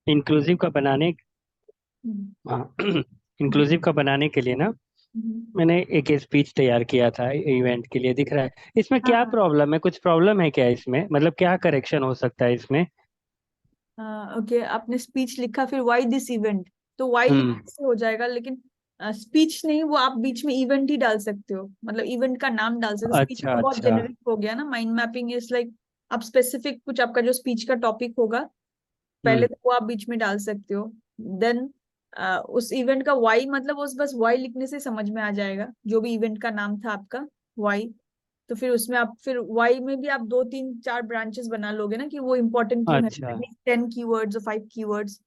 Inclusive का बनाने हम्म, हाँ इंक्लूसिव का बनाने के लिए ना हम्म, मैंने एक स्पीच तैयार किया था इवेंट के लिए। दिख रहा है इसमें क्या हाँ। प्रॉब्लम है? कुछ प्रॉब्लम है क्या इसमें? मतलब क्या करेक्शन हो सकता है इसमें? ओके, आपने स्पीच लिखा, फिर वाई दिस इवेंट, तो वाई हम्म। लिखने से हो जाएगा, लेकिन स्पीच नहीं, वो आप बीच में इवेंट ही डाल सकते हो, मतलब इवेंट का नाम डाल सकते हो। स्पीच अच्छा तो बहुत अच्छा। जेनेरिक हो गया ना, माइंड मैपिंग इज लाइक आप स्पेसिफिक कुछ, आपका जो स्पीच का टॉपिक होगा पहले, हम्म। तो वो आप बीच में डाल सकते हो। देन उस इवेंट का वाई, मतलब उस बस वाई लिखने से समझ में आ जाएगा, जो भी इवेंट का नाम था आपका, वाई। तो फिर उसमें आप फिर वाई में भी आप दो तीन चार ब्रांचेस बना लोगे ना, कि वो इम्पोर्टेंट क्यों है, अच्छा। 10 कीवर्ड्स और 5 कीवर्ड्स।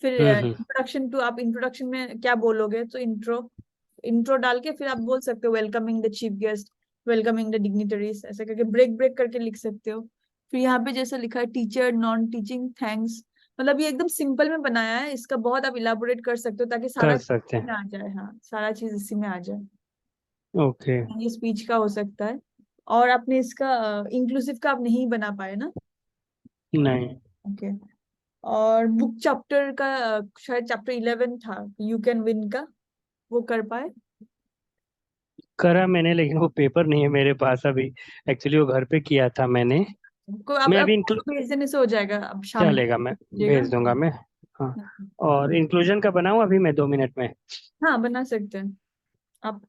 फिर हम्म। इंट्रोडक्शन टू, आप इंट्रोडक्शन में क्या बोलोगे, तो इंट्रो, इंट्रो डाल के फिर आप बोल सकते हो welcoming the chief guest, welcoming the dignitaries, ऐसे करके ब्रेक ब्रेक करके लिख सकते हो। फिर यहाँ पे जैसे लिखा है टीचर, नॉन टीचिंग, थैंक्स, मतलब ये एकदम सिंपल में बनाया है, इसका बहुत आप इलाबोरेट कर सकते हो ताकि सारा कर चीज सकते में हैं। आ जाए, हाँ सारा चीज इसी में आ जाए। ओके। ये स्पीच का हो सकता है। और आपने इसका इंक्लूसिव का आप नहीं बना पाए ना? नहीं ओके। और बुक चैप्टर का शायद चैप्टर 11 था, यू कैन विन का, वो कर पाए? करा मैंने, लेकिन वो पेपर नहीं है मेरे पास अभी। एक्चुअली वो घर पे किया था मैंने। को आप मैं अब अभी भेज देने से हो जाएगा, अब शाम चलेगा, मैं तक भेजिएगा। भेज दूंगा मैं। हाँ। और इंक्लूजन का बनाऊं अभी मैं 2 मिनट में? हाँ, बना सकते हैं आप।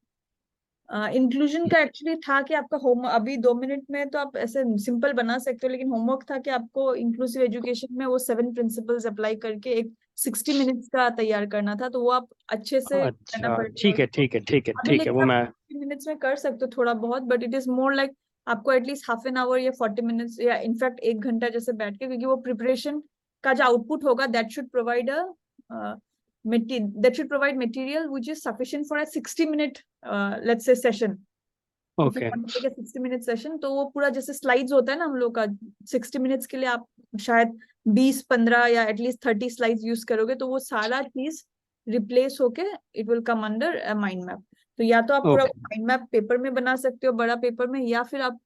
इंक्लूजन का एक्चुअली था कि आपका होम, अभी 2 मिनट में तो आप ऐसे सिंपल बना सकते हो, लेकिन होमवर्क था कि आपको इंक्लूसिव एजुकेशन में वो 7 प्रिंसिपल्स अप्लाई करके एक 60 मिनट्स का तैयार करना था, तो वो आप अच्छे से करना अच्छा पड़ेगा ठीक है उसको। ठीक है ठीक है अभी ठीक है, लेकिन वो आप मैं। 60 मिनट्स में कर सकते हो थोड़ा बहुत, but it is more like आपको एटलीस्ट हाफ एन आवर या 40 मिनट्स या इनफैक्ट 1 घंटा जैसे बैठ के, क्योंकि वो प्रिपरेशन का जो आउटपुट होगा that should provide a that should provide material which is sufficient for a 60 minute let's say session. If you okay. Want to take a 60 minute session, तो वो पूरा जैसे स्लाइड्स होता है ना हम लोग का, 60 मिनट्स के लिए आप शायद 20 15 या एटलीस्ट 30 स्लाइड्स यूज करोगे, तो वो सारा चीज रिप्लेस होके it will come under mind map. तो या तो आप पूरा ओके। माइंड मैप पेपर में बना सकते हो, बड़ा पेपर में, या फिर आप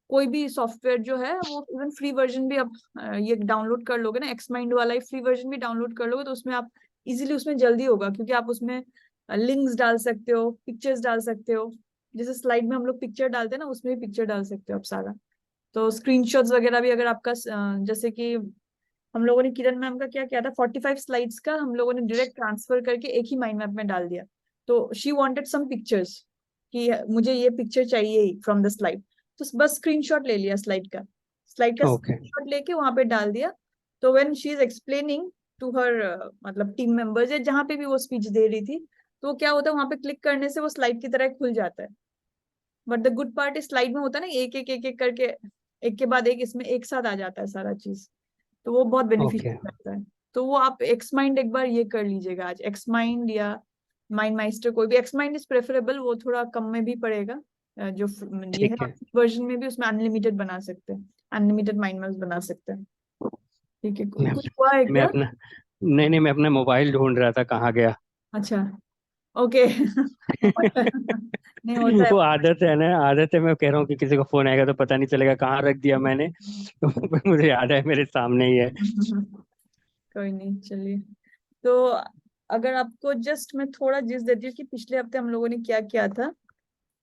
कोई भी सॉफ्टवेयर जो है वो इवन फ्री वर्जन भी आप ये डाउनलोड कर लोगे ना, एक्स माइंड वाला ही फ्री वर्जन भी डाउनलोड कर लोगे, तो उसमें आप इजीली, उसमें जल्दी होगा, क्योंकि आप उसमें लिंक्स डाल सकते हो, पिक्चर्स डाल सकते हो, जैसे स्लाइड में हम लोग पिक्चर डालते हैं ना, उसमें भी पिक्चर डाल सकते हो आप सारा। तो स्क्रीनशॉट्स वगैरह भी अगर आपका जैसे कि हम लोगों ने किरण मैम का क्या किया था, 45 स्लाइड्स का हम लोगों ने डायरेक्ट ट्रांसफर करके एक ही माइंड मैप में डाल दिया। तो शी वांटेड सम पिक्चर्स, कि मुझे ये पिक्चर चाहिए फ्रॉम द स्लाइड, तो बस स्क्रीनशॉट ले लिया स्लाइड का ओके। स्क्रीनशॉट लेके वहां पे डाल दिया। तो when she is explaining to her मतलब टीम मेंबर्स या जहां पे भी वो स्पीच दे रही थी, तो वो क्या होता है, वहां पे क्लिक करने से वो स्लाइड की तरह खुल जाता है। बट द गुड पार्ट इस स्लाइड में होता है ना, एक एक करके, एक के बाद एक, इसमें एक साथ आ जाता है सारा चीज, तो वो बहुत ओके। बेनिफिशियल रहता है। तो वो आप एक्स माइंड एक बार ये कर लीजिएगा आज, एक्स माइंड या माइंड माइस्टर, कोई भी, एक्स माइंड इज प्रेफरेबल, वो थोड़ा कम में भी पड़ेगा। जो ये है ठीक है। वर्जन में भी उसमें अनलिमिटेड बना सकते हैं, अनलिमिटेड माइंड मैप्स बना सकते हैं। ठीक है, मैं कुछ हुआ है मैं क्या? अपना नहीं नहीं, मैं अपना मोबाइल ढूंढ रहा था, कहाँ गया। अच्छा, ओके। नहीं होता है। वो आदत है ना, आदत है। मैं कह रहा हूँ कि किसी को फोन आएगा तो पता नहीं चलेगा कहाँ रख दिया मैंने। तो मुझे याद है मेरे सामने ही है। कोई नहीं, चलिए। तो अगर आपको जस्ट मैं थोड़ा जिस देती हूँ कि पिछले हफ्ते हम लोगों ने क्या किया था,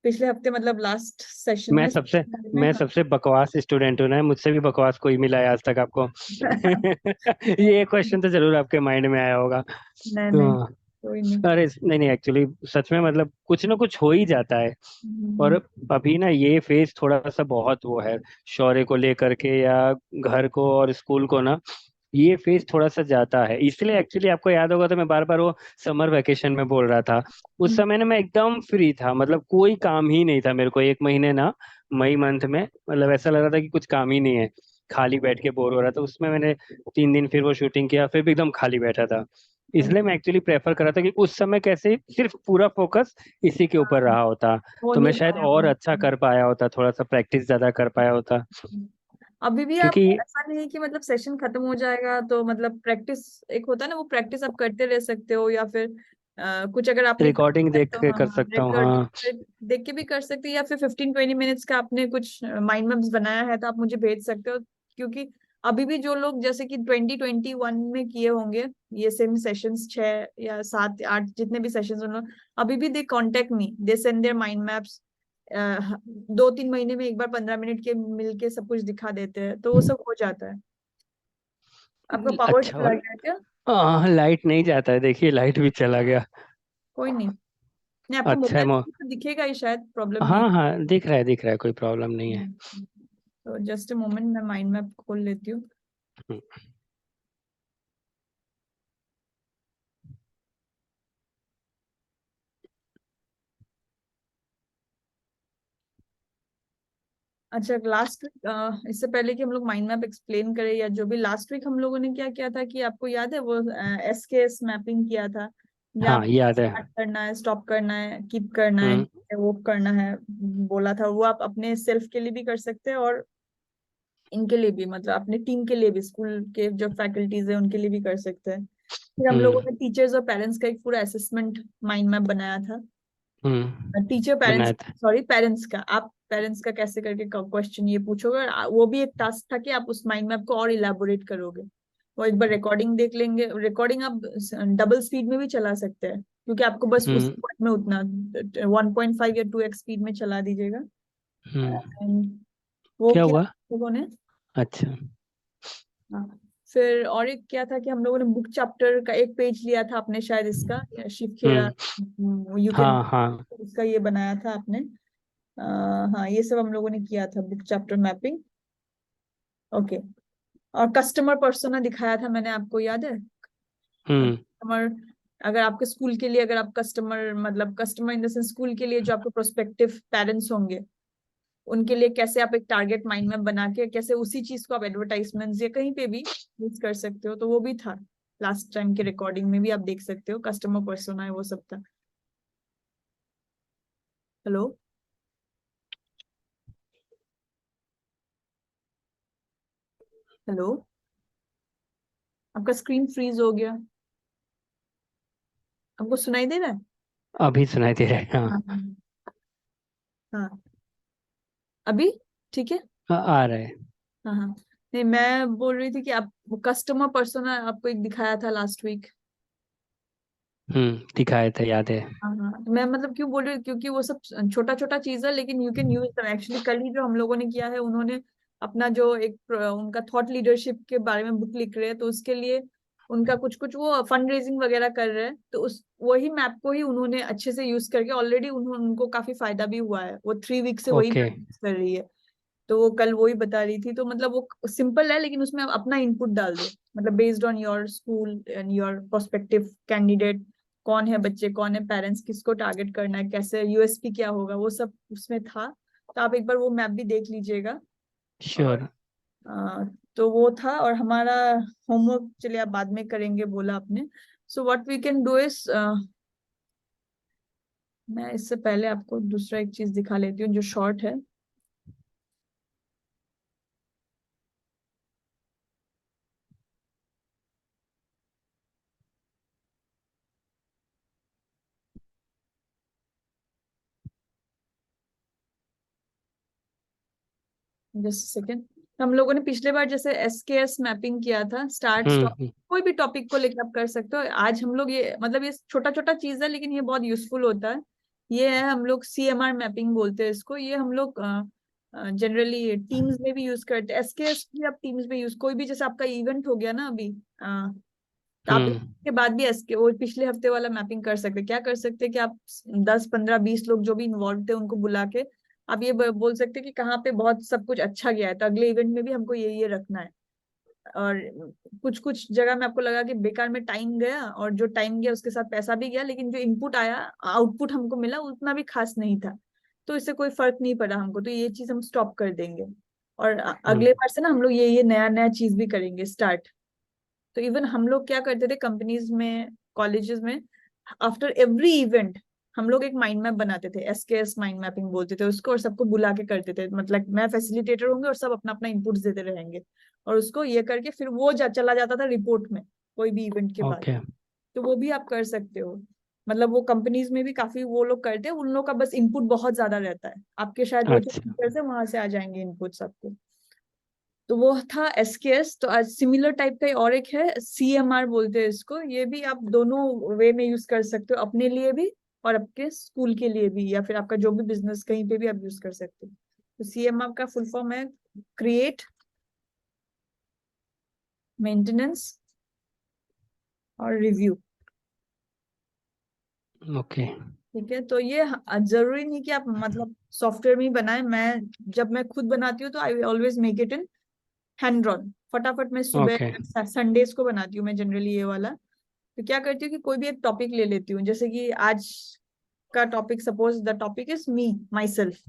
पिछले हफ्ते मतलब लास्ट सेशन मैं में सबसे में मैं हाँ। सबसे बकवास स्टूडेंट हूँ ना, मुझसे भी बकवास कोई मिला है आज तक आपको? ये क्वेश्चन तो जरूर आपके माइंड में आया होगा। नहीं नहीं, तो कोई नहीं। अरे नहीं नहीं, एक्चुअली सच में मतलब कुछ ना कुछ हो ही जाता है। और हम्म, अभी ना ये फेज थोड़ा सा बहुत वो है, शौर्य को लेकर के या घर को और स्कूल को ना, ये फेज थोड़ा सा जाता है। इसलिए एक्चुअली आपको याद होगा तो मैं बार बार वो समर वेकेशन में बोल रहा था। उस हम्म, समय ना मैं एकदम फ्री था, मतलब कोई काम ही नहीं था मेरे को 1 महीने ना। मई मंथ में मतलब ऐसा लग रहा था कि कुछ काम ही नहीं है, खाली बैठ के बोर हो रहा था। उसमें मैंने 3 दिन फिर वो शूटिंग किया, फिर भी एकदम खाली बैठा था। इसलिए मैं एक्चुअली प्रेफर कर रहा था कि उस समय कैसे सिर्फ पूरा फोकस इसी के ऊपर हाँ, रहा होता, हो तो मैं नहीं शायद पाया और वो। अच्छा कर पाया होता, थोड़ा सा प्रैक्टिस ज्यादा कर पाया होता। अभी भी आप, क्योंकि ऐसा नहीं है कि मतलब सेशन खत्म हो जाएगा तो मतलब प्रैक्टिस, एक होता है ना वो प्रैक्टिस आप करते रह सकते हो, या फिर कुछ अगर आपने रिकॉर्डिंग देख तो के कर हाँ सकता हूँ, रिकॉर्ड हाँ। देख के भी कर सकते हैं, या फिर 15 20 मिनट्स का आपने कुछ माइंड मैप्स बनाया है तो आप मुझे भेज सकते हो, क्योंकि अभी भी जो लोग जैसे कि 2021 में किए होंगे ये सेम सेशंस 6 या 7 8 जितने भी सेशंस उन्होंने, अभी भी they contact me, they send their mind maps. 2-3 महीने में एक बार 15 मिनट के मिलके सब कुछ दिखा देते हैं, तो वो सब हो जाता है। आपका पावर अच्छा। चला गया क्या? हाँ, लाइट नहीं जाता है, देखिए लाइट भी चला गया। कोई नहीं, नहीं आपको अच्छा है मोबाइल तो दिखेगा ही, शायद प्रॉब्लम नहीं। हाँ हाँ, दिख रहा है, कोई प्रॉब्लम नहीं है। तो जस्ट अ मोमेंट, मैं माइंड मैप खोल लेती हूँ। हम्म, अच्छा, लास्ट वीक, इससे पहले कि हम लोग माइंड मैप एक्सप्लेन करें या जो भी, लास्ट वीक हम लोगों ने क्या किया था कि आपको याद है वो SKS मैपिंग किया था, या हाँ आपको याद है। स्टार्ट करना है, स्टॉप करना है, कीप करना है, हम्म वो करना है, बोला था। वो आप अपने सेल्फ के लिए भी कर सकते हैं और इनके लिए भी, मतलब अपने टीम के लिए भी, स्कूल के जो फैकल्टीज है उनके लिए भी कर सकते हैं। फिर हम लोगों हम्म ने टीचर्स और पेरेंट्स का एक पूरा असेसमेंट माइंड मैप बनाया था। टीचर पेरेंट्स, बनाया था। सॉरी पेरेंट्स का, आप पेरेंट्स का कैसे करके क्वेश्चन ये पूछोगे, और वो भी एक टास्क था कि आप उस माइंड मैप को और इलेबोरेट करोगे। वो एक बार रिकॉर्डिंग देख लेंगे, रिकॉर्डिंग आप डबल स्पीड में भी चला सकते हैं, क्योंकि आपको बस उस हम्म point में उतना 1.5 या 2x स्पीड में चला दीजिएगा। हम्म And वो क्या किया हुआ? हम लोगों ने। अच्छा। हाँ, फिर और एक क्या था कि हम लोगों ने बुक चैप्टर का एक पेज लिया था आपने, शायद इसका शिव खेरा, हम्म यू कैन, हाँ हाँ। इसका ये बनाया था आपने। हाँ, ये सब हम लोगों ने किया था, बुक चैप्टर मैपिंग। ओके। और कस्टमर पर्सोना दिखाया था मैंने, आपको याद है? हम्म कस्टमर, अगर आपके स्कूल के लिए, अगर आप कस्टमर, मतलब customer in the sense school के लिए जो आपके प्रोस्पेक्टिव पेरेंट्स होंगे, उनके लिए कैसे आप एक टारगेट माइंड मैप बना के कैसे उसी चीज को आप एडवर्टाइजमेंट्स या कहीं पे भी यूज कर सकते हो, तो वो भी था। लास्ट टाइम के रिकॉर्डिंग में भी आप देख सकते हो, कस्टमर पर्सोना है वो सब था। हेलो? हेलो? आपका स्क्रीन फ्रीज हो गया, आपको सुनाई दे रहा है? अभी सुनाई दे रहा है, हाँ, हाँ। हाँ, अभी ठीक है। आ रहा है। हाँ, हाँ, नहीं मैं बोल रही थी कि आप कस्टमर पर्सोना आपको एक दिखाया था लास्ट वीक। दिखाया था, याद है। हाँ, हाँ, तो मैं मतलब क्यों बोल रही हूँ, क्योंकि वो सब छोटा छोटा चीज है, लेकिन यू कैन यूज दम। एक्चुअली कल ही जो हम लोगों ने किया है, उन्होंने अपना जो एक उनका थॉट लीडरशिप के बारे में बुक लिख रहे हैं, तो उसके लिए उनका कुछ कुछ वो फंड रेजिंग वगैरह कर रहे हैं, तो उस वही मैप को ही उन्होंने अच्छे से यूज करके ऑलरेडी उनको काफी फायदा भी हुआ है। वो 3 वीक से वही ओके। मैप यूज कर रही है। तो वो कल वही बता रही थी, तो मतलब वो सिंपल है, लेकिन उसमें आप अपना इनपुट डाल दो, मतलब based on your school and your prospective candidate, कौन है बच्चे, कौन है पेरेंट्स, किसको टारगेट करना है, कैसे यूएसपी क्या होगा, वो सब उसमें था। तो आप एक बार वो मैप भी देख लीजिएगा। और श्योर। अ, तो वो था। और हमारा होमवर्क चलिए आप बाद में करेंगे बोला आपने। So what we can do is, मैं इससे पहले आपको दूसरा एक चीज दिखा लेती हूँ जो शॉर्ट है। Just second. हम लोगों ने पिछले बार जैसे SKS मैपिंग किया था, स्टार्ट स्टॉप, हम्म कोई भी टॉपिक को लेकर आप कर सकते हो। आज हम लोग ये, मतलब ये छोटा छोटा चीज है लेकिन ये बहुत यूजफुल होता है। ये है, हम लोग CMR मैपिंग बोलते हैं इसको। ये हम लोग जनरली टीम्स में भी यूज करते हैं। SKS भी आप टीम्स में यूज, कोई भी जैसे आपका इवेंट हो गया ना अभी, तो आप हम्म इसके बाद भी SK वो पिछले हफ्ते वाला मैपिंग कर सकते हैं। क्या कर सकते हैं कि आप 10 15 20 लोग जो भी इन्वॉल्व थे उनको बुला के आप ये बोल सकते हैं कि कहाँ पे बहुत सब कुछ अच्छा गया है, तो अगले इवेंट में भी हमको ये रखना है। और कुछ कुछ जगह में आपको लगा कि बेकार में टाइम गया, और जो टाइम गया उसके साथ पैसा भी गया, लेकिन जो इनपुट आया, आउटपुट हमको मिला उतना भी खास नहीं था, तो इससे कोई फर्क नहीं पड़ा हमको, तो ये चीज हम स्टॉप कर देंगे। और अगले हम्म बार से ना हम लोग ये नया नया चीज भी करेंगे स्टार्ट। तो इवन हम लोग क्या करते थे कंपनीज में, कॉलेजेस में, आफ्टर एवरी इवेंट हम लोग एक माइंड मैप बनाते थे। SKS माइंड मैपिंग बोलते थे उसको, और सबको बुला के करते थे, मतलब मैं फैसिलिटेटर होंगे और सब अपना अपना इनपुट्स देते रहेंगे, और उसको ये करके फिर वो चला जाता था रिपोर्ट में कोई भी इवेंट के बाद। ओके। तो वो भी आप कर सकते हो। मतलब वो कंपनीज में भी काफी वो लोग करते हैं, उन लोग का बस इनपुट बहुत ज्यादा रहता है, आपके शायद वो जो अच्छा। टीचर्स है वहां से आ जाएंगे इनपुट्स आपको। तो वो था एसकेएस। तो आज सिमिलर टाइप का ही और एक है सीएमआर बोलते हैं इसको। ये भी आप दोनों वे में यूज कर सकते हो, अपने लिए भी और आपके स्कूल के लिए भी, या फिर आपका जो भी बिजनेस कहीं पे भी आप यूज कर सकते हो। तो सीएमआर का फुल फॉर्म है क्रिएट, मेंटेनेंस और रिव्यू। ओके। ठीक है, तो ये जरूरी नहीं कि आप मतलब सॉफ्टवेयर में ही बनाए। जब मैं खुद बनाती हूँ तो I always make it in hand drawn. फटाफट मैं सुबह ओके। संडेज को बनाती हूँ मैं जनरली ये वाला। तो क्या करती हूँ कि कोई भी एक टॉपिक ले लेती हूँ, जैसे कि आज का topic, suppose the topic is me myself.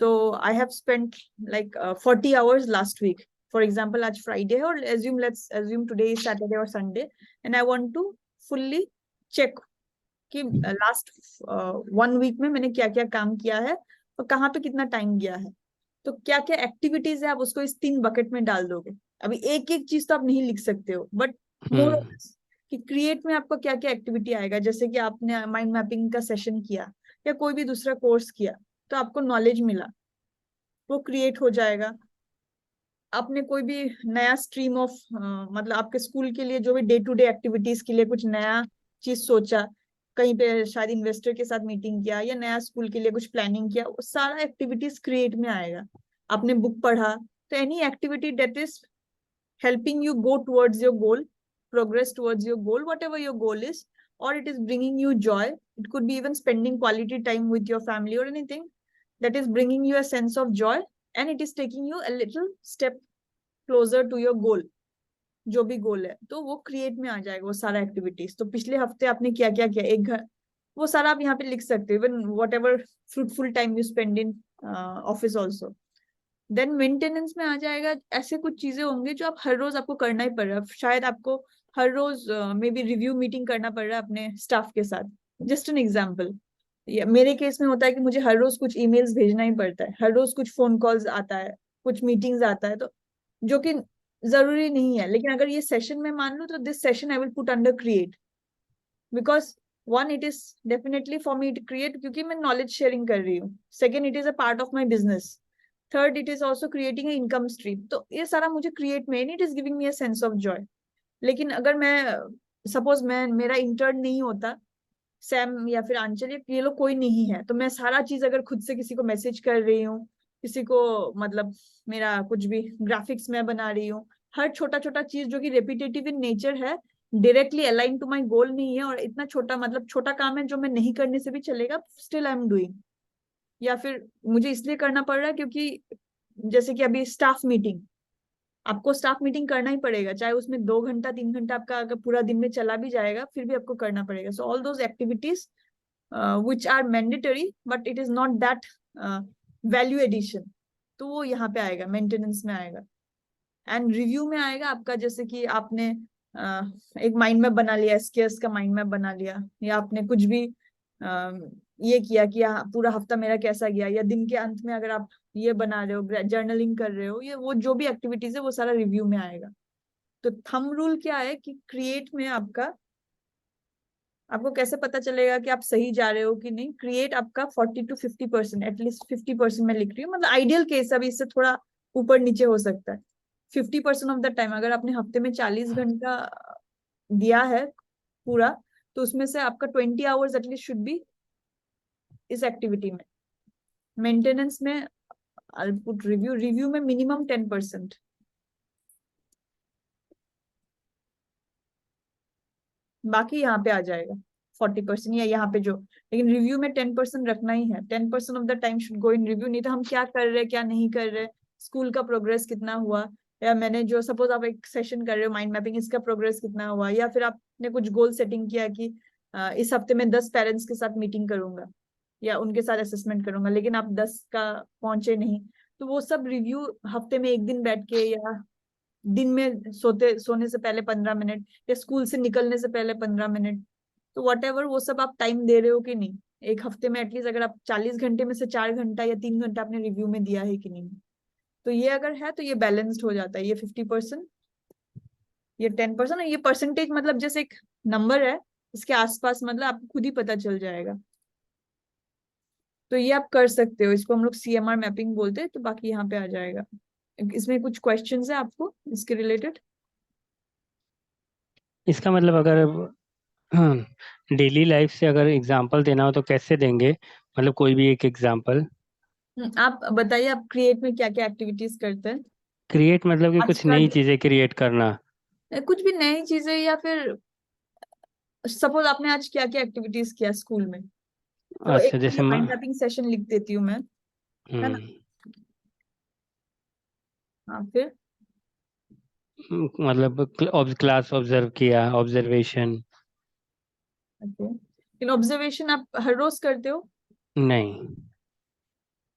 तो I have spent like 40 hours last week. For example आज फ्राइडे है और let's assume today is Saturday और Sunday, and I want to fully check कि लास्ट 1 वीक में मैंने क्या क्या काम किया है और कहाँ पे कितना टाइम गया है। तो क्या क्या एक्टिविटीज है, आप उसको इस 3 बकेट में डाल दोगे। अभी एक एक चीज तो आप नहीं लिख सकते हो, बट मोर हम्म। कि क्रिएट में आपको क्या क्या एक्टिविटी आएगा। जैसे कि आपने माइंड मैपिंग का सेशन किया या कोई भी दूसरा कोर्स किया, तो आपको नॉलेज मिला, वो क्रिएट हो जाएगा। आपने कोई भी नया स्ट्रीम ऑफ मतलब आपके स्कूल के लिए जो भी डे टू डे एक्टिविटीज के लिए कुछ नया चीज सोचा, कहीं पे शायद इन्वेस्टर के साथ मीटिंग किया या नया स्कूल के लिए कुछ प्लानिंग किया, वो सारा एक्टिविटीज क्रिएट में आएगा। आपने बुक पढ़ा, तो any activity that is helping you go towards your goal, progress towards your goal, whatever your goal is, or it is bringing you joy. It could be even spending quality time with your family or anything that is bringing you a sense of joy, and it is taking you a little step closer to your goal। जो भी गोल है तो वो create में आ जाएगा, वो सारा एक्टिविटीज। तो पिछले हफ्ते आपने क्या क्या किया एक घर, वो सारा आप यहाँ पे लिख सकते हो। Even whatever fruitful time you spend in office also. Then maintenance में आ जाएगा, ऐसे कुछ चीजें होंगी जो आप हर रोज आपको करना ही पड़ रहा है। शायद आपको हर रोज मे बी रिव्यू मीटिंग करना पड़ रहा है अपने स्टाफ के साथ। जस्ट एन एग्जाम्पल, मेरे केस में होता है कि मुझे हर रोज कुछ ईमेल्स भेजना ही पड़ता है, हर रोज कुछ फोन कॉल्स आता है, कुछ मीटिंग्स आता है, तो जो कि जरूरी नहीं है। लेकिन अगर ये सेशन में मान लो, तो this session I will put under create, because one it is definitely for me to create, क्योंकि मैं नॉलेज शेयरिंग कर रही हूँ। Second, it is a part of my business. Third, it is also creating income stream. तो ये सारा मुझे create में, it is giving me a sense of joy. लेकिन अगर मैं सपोज मैं मेरा इंटर्न नहीं होता, सैम या फिर आंचल, ये लोग कोई नहीं है, तो मैं सारा चीज अगर खुद से किसी को मैसेज कर रही हूँ, किसी को मतलब मेरा कुछ भी ग्राफिक्स मैं बना रही हूँ, हर छोटा छोटा चीज जो कि रेपिटेटिव इन नेचर है, डायरेक्टली अलाइन टू माई गोल नहीं है, और इतना छोटा मतलब छोटा काम है जो मैं नहीं करने से भी चलेगा, स्टिल आई एम डूइंग। या फिर मुझे इसलिए करना पड़ रहा है क्योंकि जैसे कि अभी स्टाफ मीटिंग, आपको स्टाफ मीटिंग करना ही पड़ेगा, चाहे उसमें 2 घंटा 3 घंटा आपका अगर पूरा दिन में चला भी जाएगा, फिर भी आपको करना पड़ेगा। So all those activities which are mandatory, but it is not that value addition, तो वो यहाँ पे आएगा, मेंटेनेंस में आएगा। एंड रिव्यू में आएगा आपका, जैसे कि आपने एक माइंड मैप बना लिया, एसकेएस का माइंड मैप बना लिया, या आपने कुछ भी ये किया कि पूरा हफ्ता मेरा कैसा गया, या दिन के अंत में अगर आप ये बना रहे हो, जर्नलिंग कर रहे हो, ये वो जो भी एक्टिविटीज है वो सारा रिव्यू में आएगा। तो थंब रूल क्या है कि क्रिएट में आपको कैसे पता चलेगा कि आप सही जा रहे हो कि नहीं। क्रिएट आपका 40 to 50%, एटलीस्ट 50% में लिख रही हूँ, मतलब आइडियल केस, अभी इससे थोड़ा ऊपर नीचे हो सकता है। 50% ऑफ द टाइम, अगर आपने हफ्ते में 40 घंटा दिया है पूरा, तो उसमें से आपका 20 hours एटलीस्ट शुड बी इस एक्टिविटी में। मेंटेनेंस में आई पुट रिव्यू में मिनिमम 10%। बाकी यहाँ पे आ जाएगा 40% या यहाँ पे जो, लेकिन रिव्यू में 10% रखना ही है। 10% of the time should go in review. नहीं तो हम क्या कर रहे हैं क्या नहीं कर रहे, स्कूल का प्रोग्रेस कितना हुआ, या मैंने जो सपोज आप एक सेशन कर रहे हो माइंड मैपिंग, इसका प्रोग्रेस कितना हुआ, या फिर आपने कुछ गोल सेटिंग किया कि इस हफ्ते में 10 पेरेंट्स के साथ मीटिंग करूंगा या उनके साथ असेसमेंट करूंगा, लेकिन आप 10 का पहुंचे नहीं, तो वो सब रिव्यू हफ्ते में एक दिन बैठ के, या दिन में सोने से पहले 15 मिनट, या स्कूल से निकलने से पहले 15 मिनट, तो वट एवर, वो सब आप टाइम दे रहे हो कि नहीं। एक हफ्ते में एटलीस्ट अगर आप 40 घंटे में से 4 घंटा या 3 घंटा आपने रिव्यू में दिया है कि नहीं, तो ये अगर है तो ये बैलेंस्ड हो जाता है। ये 50%, ये 10%, और ये परसेंटेज मतलब जैसे एक नंबर है, इसके आसपास मतलब आपको खुद ही पता चल जाएगा। तो ये आप कर सकते हो, इसको हम लोग सीएमआर मैपिंग बोलते हैं। तो बाकी यहाँ पे आ जाएगा। इसमें कुछ क्वेश्चंस है आपको इसके रिलेटेड? इसका मतलब अगर डेली लाइफ से अगर एग्जांपल देना हो तो कैसे देंगे, मतलब कोई भी एक एग्जांपल। आप बताइए, आप क्रिएट में क्या क्या एक्टिविटीज करते हैं क्रिएट मतलब कि आज कुछ का नई चीजें क्रिएट करना। कुछ भी नई चीजें, या फिर सपोज आपने आज क्या क्या एक्टिविटीज किया स्कूल में, तो एक अच्छा तो जैसे ये माइंड मैपिंग सेशन लिख देती हूँ मैं, है ना? हम्म हाँ, फिर मतलब क्लास ऑब्जर्व किया, ऑब्जर्वेशन। ओके, इन ऑब्जर्वेशन आप हर रोज करते हो? नहीं,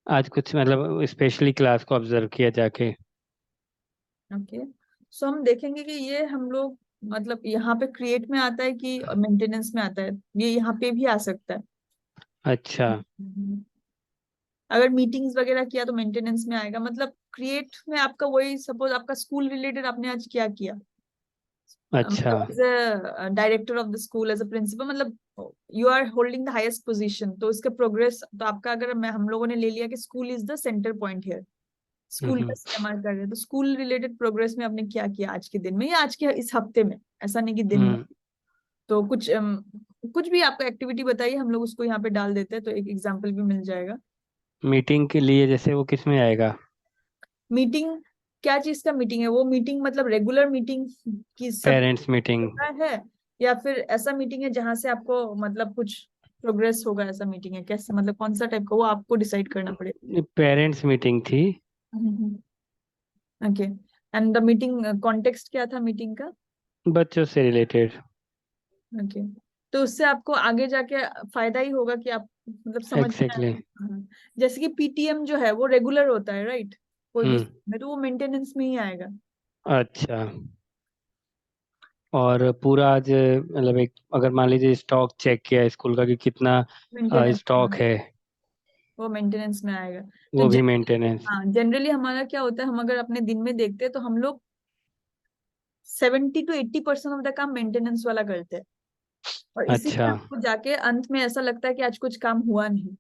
आज कुछ मतलब स्पेशली क्लास को ऑब्जर्व किया जाके। ओके, सो हम देखेंगे कि ये हम लोग मतलब यहाँ पे क्रिएट में आता है कि मेंटेनेंस में आता है, ये यहाँ पे भी आ सकता है। अच्छा। हम्म। अगर मीटिंग्स वगैरह किया तो मेंटेनेंस में आएगा। मतलब क्रिएट में आपका वही, सपोज आपका स्कूल रिलेटेड आपने आज क्या किया, अच्छा। मतलब as a director of the school, as a principal, मतलब you are holding the highest position, तो उसके प्रोग्रेस तो आपका, अगर मैं हम लोगों ने ले लिया कि school is the centre point here, school का हम्म सीएमआर कर रहे हैं, तो स्कूल रिलेटेड प्रोग्रेस में आपने क्या किया आज के दिन में या आज के इस हफ्ते में, ऐसा नहीं कि दिन भर। हम्म तो कुछ भी आपको एक्टिविटी बताइए, हम लोग उसको यहाँ पे डाल देते हैं, तो एक एग्जाम्पल भी मिल जाएगा। मीटिंग के लिए जैसे वो किस में आएगा? मीटिंग, क्या चीज का मीटिंग है वो? मीटिंग मतलब रेगुलर मीटिंग की सब पेरेंट्स मीटिंग। होता है, या फिर ऐसा मीटिंग है जहां से आपको मतलब कुछ प्रोग्रेस होगा, ऐसा मीटिंग है कैसे, मतलब कौन सा टाइप का, वो आपको डिसाइड करना पड़ेगा। पेरेंट्स मीटिंग थी। Okay, and the meeting context क्या था मीटिंग का? बच्चों से रिलेटेड। ओके, तो उससे आपको आगे जाके फायदा ही होगा कि आप मतलब समझ में एग्जैक्टली। हाँ। जैसे कि पीटीएम जो है वो रेगुलर होता है, राइट? कोई भी हम्म। स्कूल में तो वो मेंटेनेंस में ही आएगा। अच्छा। और पूरा आज मतलब एक अगर मान लीजिए स्टॉक चेक किया स्कूल का कि कितना मेंटेनेंस, स्टॉक है, वो मेंटेनेंस में आएगा। तो वो भी मेंटेनेंस। हाँ, जनरली हमारा क्या होता है, हम अगर अपने दिन में देखते हैं तो हम लोग 70 to 80% ऑफ द काम मेंटेनेंस वाला करते हैं, और अच्छा। इसीलिए हमको जाके अंत में ऐसा लगता है कि आज कुछ काम हुआ नहीं,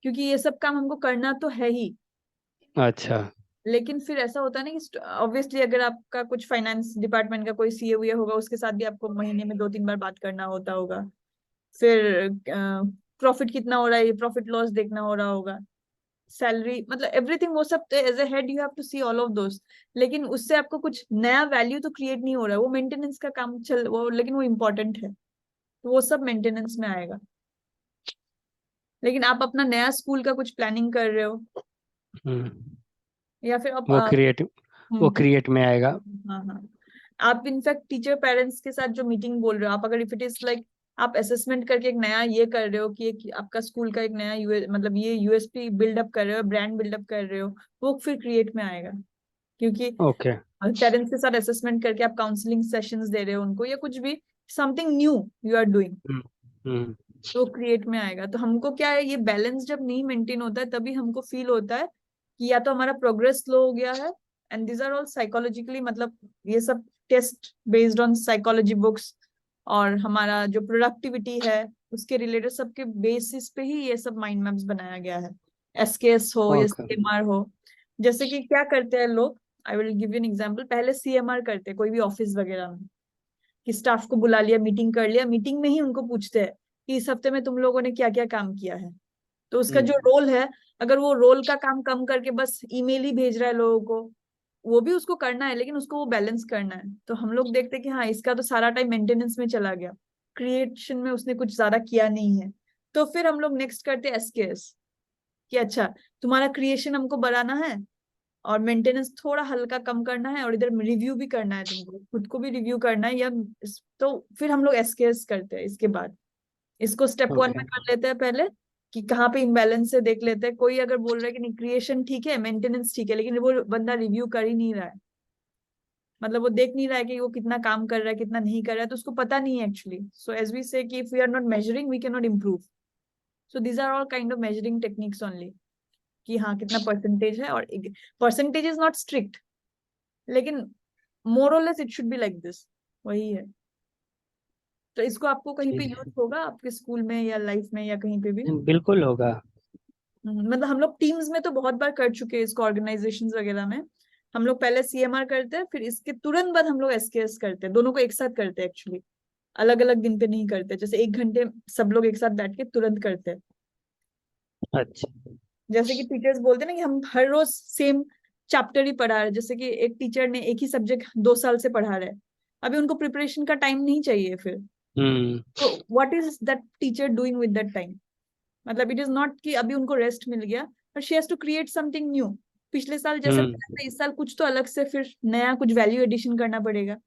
क्योंकि ये सब काम हमको करना तो है ही। अच्छा। लेकिन फिर ऐसा होता है ना कि ऑब्वियसली अगर आपका कुछ फाइनेंस डिपार्टमेंट का कोई सीए वीए होगा, उसके साथ भी आपको महीने में 2-3 बार बात करना होता होगा। फिर प्रॉफिट कितना हो रहा है, ये प्रॉफिट लॉस देखना हो रहा होगा, सैलरी, मतलब एवरीथिंग, वो सब as a head you have to see all of those. लेकिन उससे आपको कुछ नया वैल्यू तो क्रिएट नहीं हो रहा है, वो मेंटेनेंस का काम चल वो, लेकिन वो इम्पोर्टेंट है, तो वो सब मेंटेनेंस में आएगा। लेकिन आप अपना नया स्कूल का कुछ प्लानिंग कर रहे हो, हम्म या फिर आप वो क्रिएट वो क्रिएट में आएगा। हाँ हाँ, आप इनफैक्ट टीचर पेरेंट्स के साथ जो मीटिंग बोल रहे हो, आप अगर इफ इट इज लाइक आप असेसमेंट करके एक नया ये कर रहे हो कि एक आपका स्कूल का एक नया मतलब ये यूएसपी बिल्डअप कर रहे हो, ब्रांड बिल्डअप कर रहे हो, वो फिर क्रिएट में आएगा। क्योंकि ओके। पेरेंट्स के साथ असेसमेंट करके आप काउंसलिंग सेशंस दे रहे हो उनको, या कुछ भी something new you are doing, hmm hmm तो क्रिएट में आएगा। तो हमको क्या है, ये बैलेंस जब नहीं मेंटेन होता है तभी हमको फील होता है कि या तो हमारा प्रोग्रेस स्लो हो गया है, and this are all psychologically, मतलब ये सब test based on psychology books, और हमारा जो प्रोडक्टिविटी है उसके रिलेटेड सबके बेसिस पे ही ये सब माइंड मैप्स बनाया गया है, एसकेएस हो या ओके। सीएमआर हो। जैसे कि क्या करते हैं लोग, I will give you an example, पहले सीएमआर करते हैं कोई भी ऑफिस वगैरह में, कि स्टाफ को बुला लिया, मीटिंग कर लिया, मीटिंग में ही उनको पूछते हैं कि इस हफ्ते में तुम लोगों ने क्या क्या काम किया है। तो उसका जो हम्म रोल है, अगर वो रोल का काम कम करके बस ईमेल ही भेज रहा है लोगों को, वो भी उसको करना है, लेकिन उसको वो बैलेंस करना है, तो हम लोग देखते हैं कि हाँ, इसका तो सारा टाइम मेंटेनेंस में चला गया, क्रिएशन में उसने कुछ ज्यादा किया नहीं है। तो फिर हम लोग नेक्स्ट करते हैं एसकेएस, कि अच्छा, तुम्हारा क्रिएशन हमको बढ़ाना है और मेंटेनेंस थोड़ा हल्का कम करना है, और इधर रिव्यू भी करना है, तुमको खुद को भी रिव्यू करना है, या तो फिर हम लोग एसकेएस करते हैं इसके बाद। इसको स्टेप 1 ओके। में कर लेते हैं पहले, कि कहाँ पे इम्बैलेंस है देख लेते हैं। कोई अगर बोल रहा है कि नहीं, क्रिएशन ठीक है, मेंटेनेंस ठीक है, लेकिन वो बंदा रिव्यू कर ही नहीं रहा है, मतलब वो देख नहीं रहा है कि वो कितना काम कर रहा है कितना नहीं कर रहा है, तो उसको पता नहीं है actually. So as we say कि if we are not measuring we can not improve. So these are all kind of measuring techniques only, कि हाँ कितना परसेंटेज है, और परसेंटेज इज नॉट स्ट्रिक्ट, लेकिन मोर और less it should be like this, वही है। तो इसको आपको कहीं पे ठीक यूज होगा आपके स्कूल में या लाइफ में या कहीं पे भी? है, बिल्कुल होगा। मतलब हम लोग टीम्स में तो बहुत बार कर चुके हैं इसको, ऑर्गेनाइजेशंस वगैरह में हम लोग पहले सीएमआर करते हैं, फिर इसके तुरंत बाद हम लोग एसकेएस करते हैं, दोनों को एक साथ करते हैं एक्चुअली, अलग अलग दिन पे नहीं करते, जैसे 1 घंटे सब लोग एक साथ बैठ के तुरंत करते हैं। अच्छा। जैसे कि टीचर्स बोलते हैं ना कि हम हर रोज सेम चैप्टर ही पढ़ा रहे हैं, जैसे कि एक टीचर ने एक ही सब्जेक्ट 2 साल से पढ़ा रहे हैं, अभी उनको प्रिपरेशन का टाइम नहीं चाहिए फिर, हम्म। तो what is that teacher doing with that time? मतलब इट इज नॉट कि अभी उनको रेस्ट मिल गया, पर she has to create something new. पिछले साल जैसे हम्म। पढ़ा था, इस साल कुछ तो अलग से फिर नया कुछ वैल्यू एडिशन करना पड़ेगा,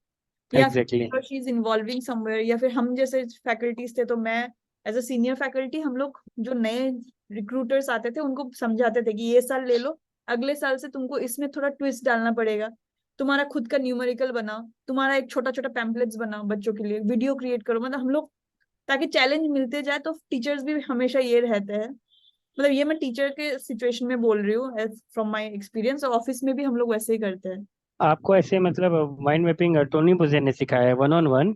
या एग्जैक्टली। फिर शी इज इन्वॉल्विंग समवेयर, या फिर हम जैसे फैकल्टीज थे तो मैं एज अ सीनियर फैकल्टी, हम लोग जो नए रिक्रूटर्स आते थे उनको समझाते थे कि ये साल ले लो, अगले साल से तुमको इसमें थोड़ा ट्विस्ट डालना पड़ेगा, तुम्हारा खुद का न्यूमेरिकल बनाओ, तुम्हारा एक छोटा छोटा पैम्पलेट्स बनाओ बच्चों के लिए, वीडियो क्रिएट करो, मतलब हम लोग ताकि चैलेंज मिलते जाए, तो टीचर्स भी हमेशा ये रहते हैं, मतलब ये मैं टीचर के सिचुएशन में बोल रही हूँ फ्रॉम माय एक्सपीरियंस, और ऑफिस में भी हम लोग वैसे ही करते हैं। आपको ऐसे मतलब माइंड मैपिंग टोनी बुज़े ने सिखाया है, one on one?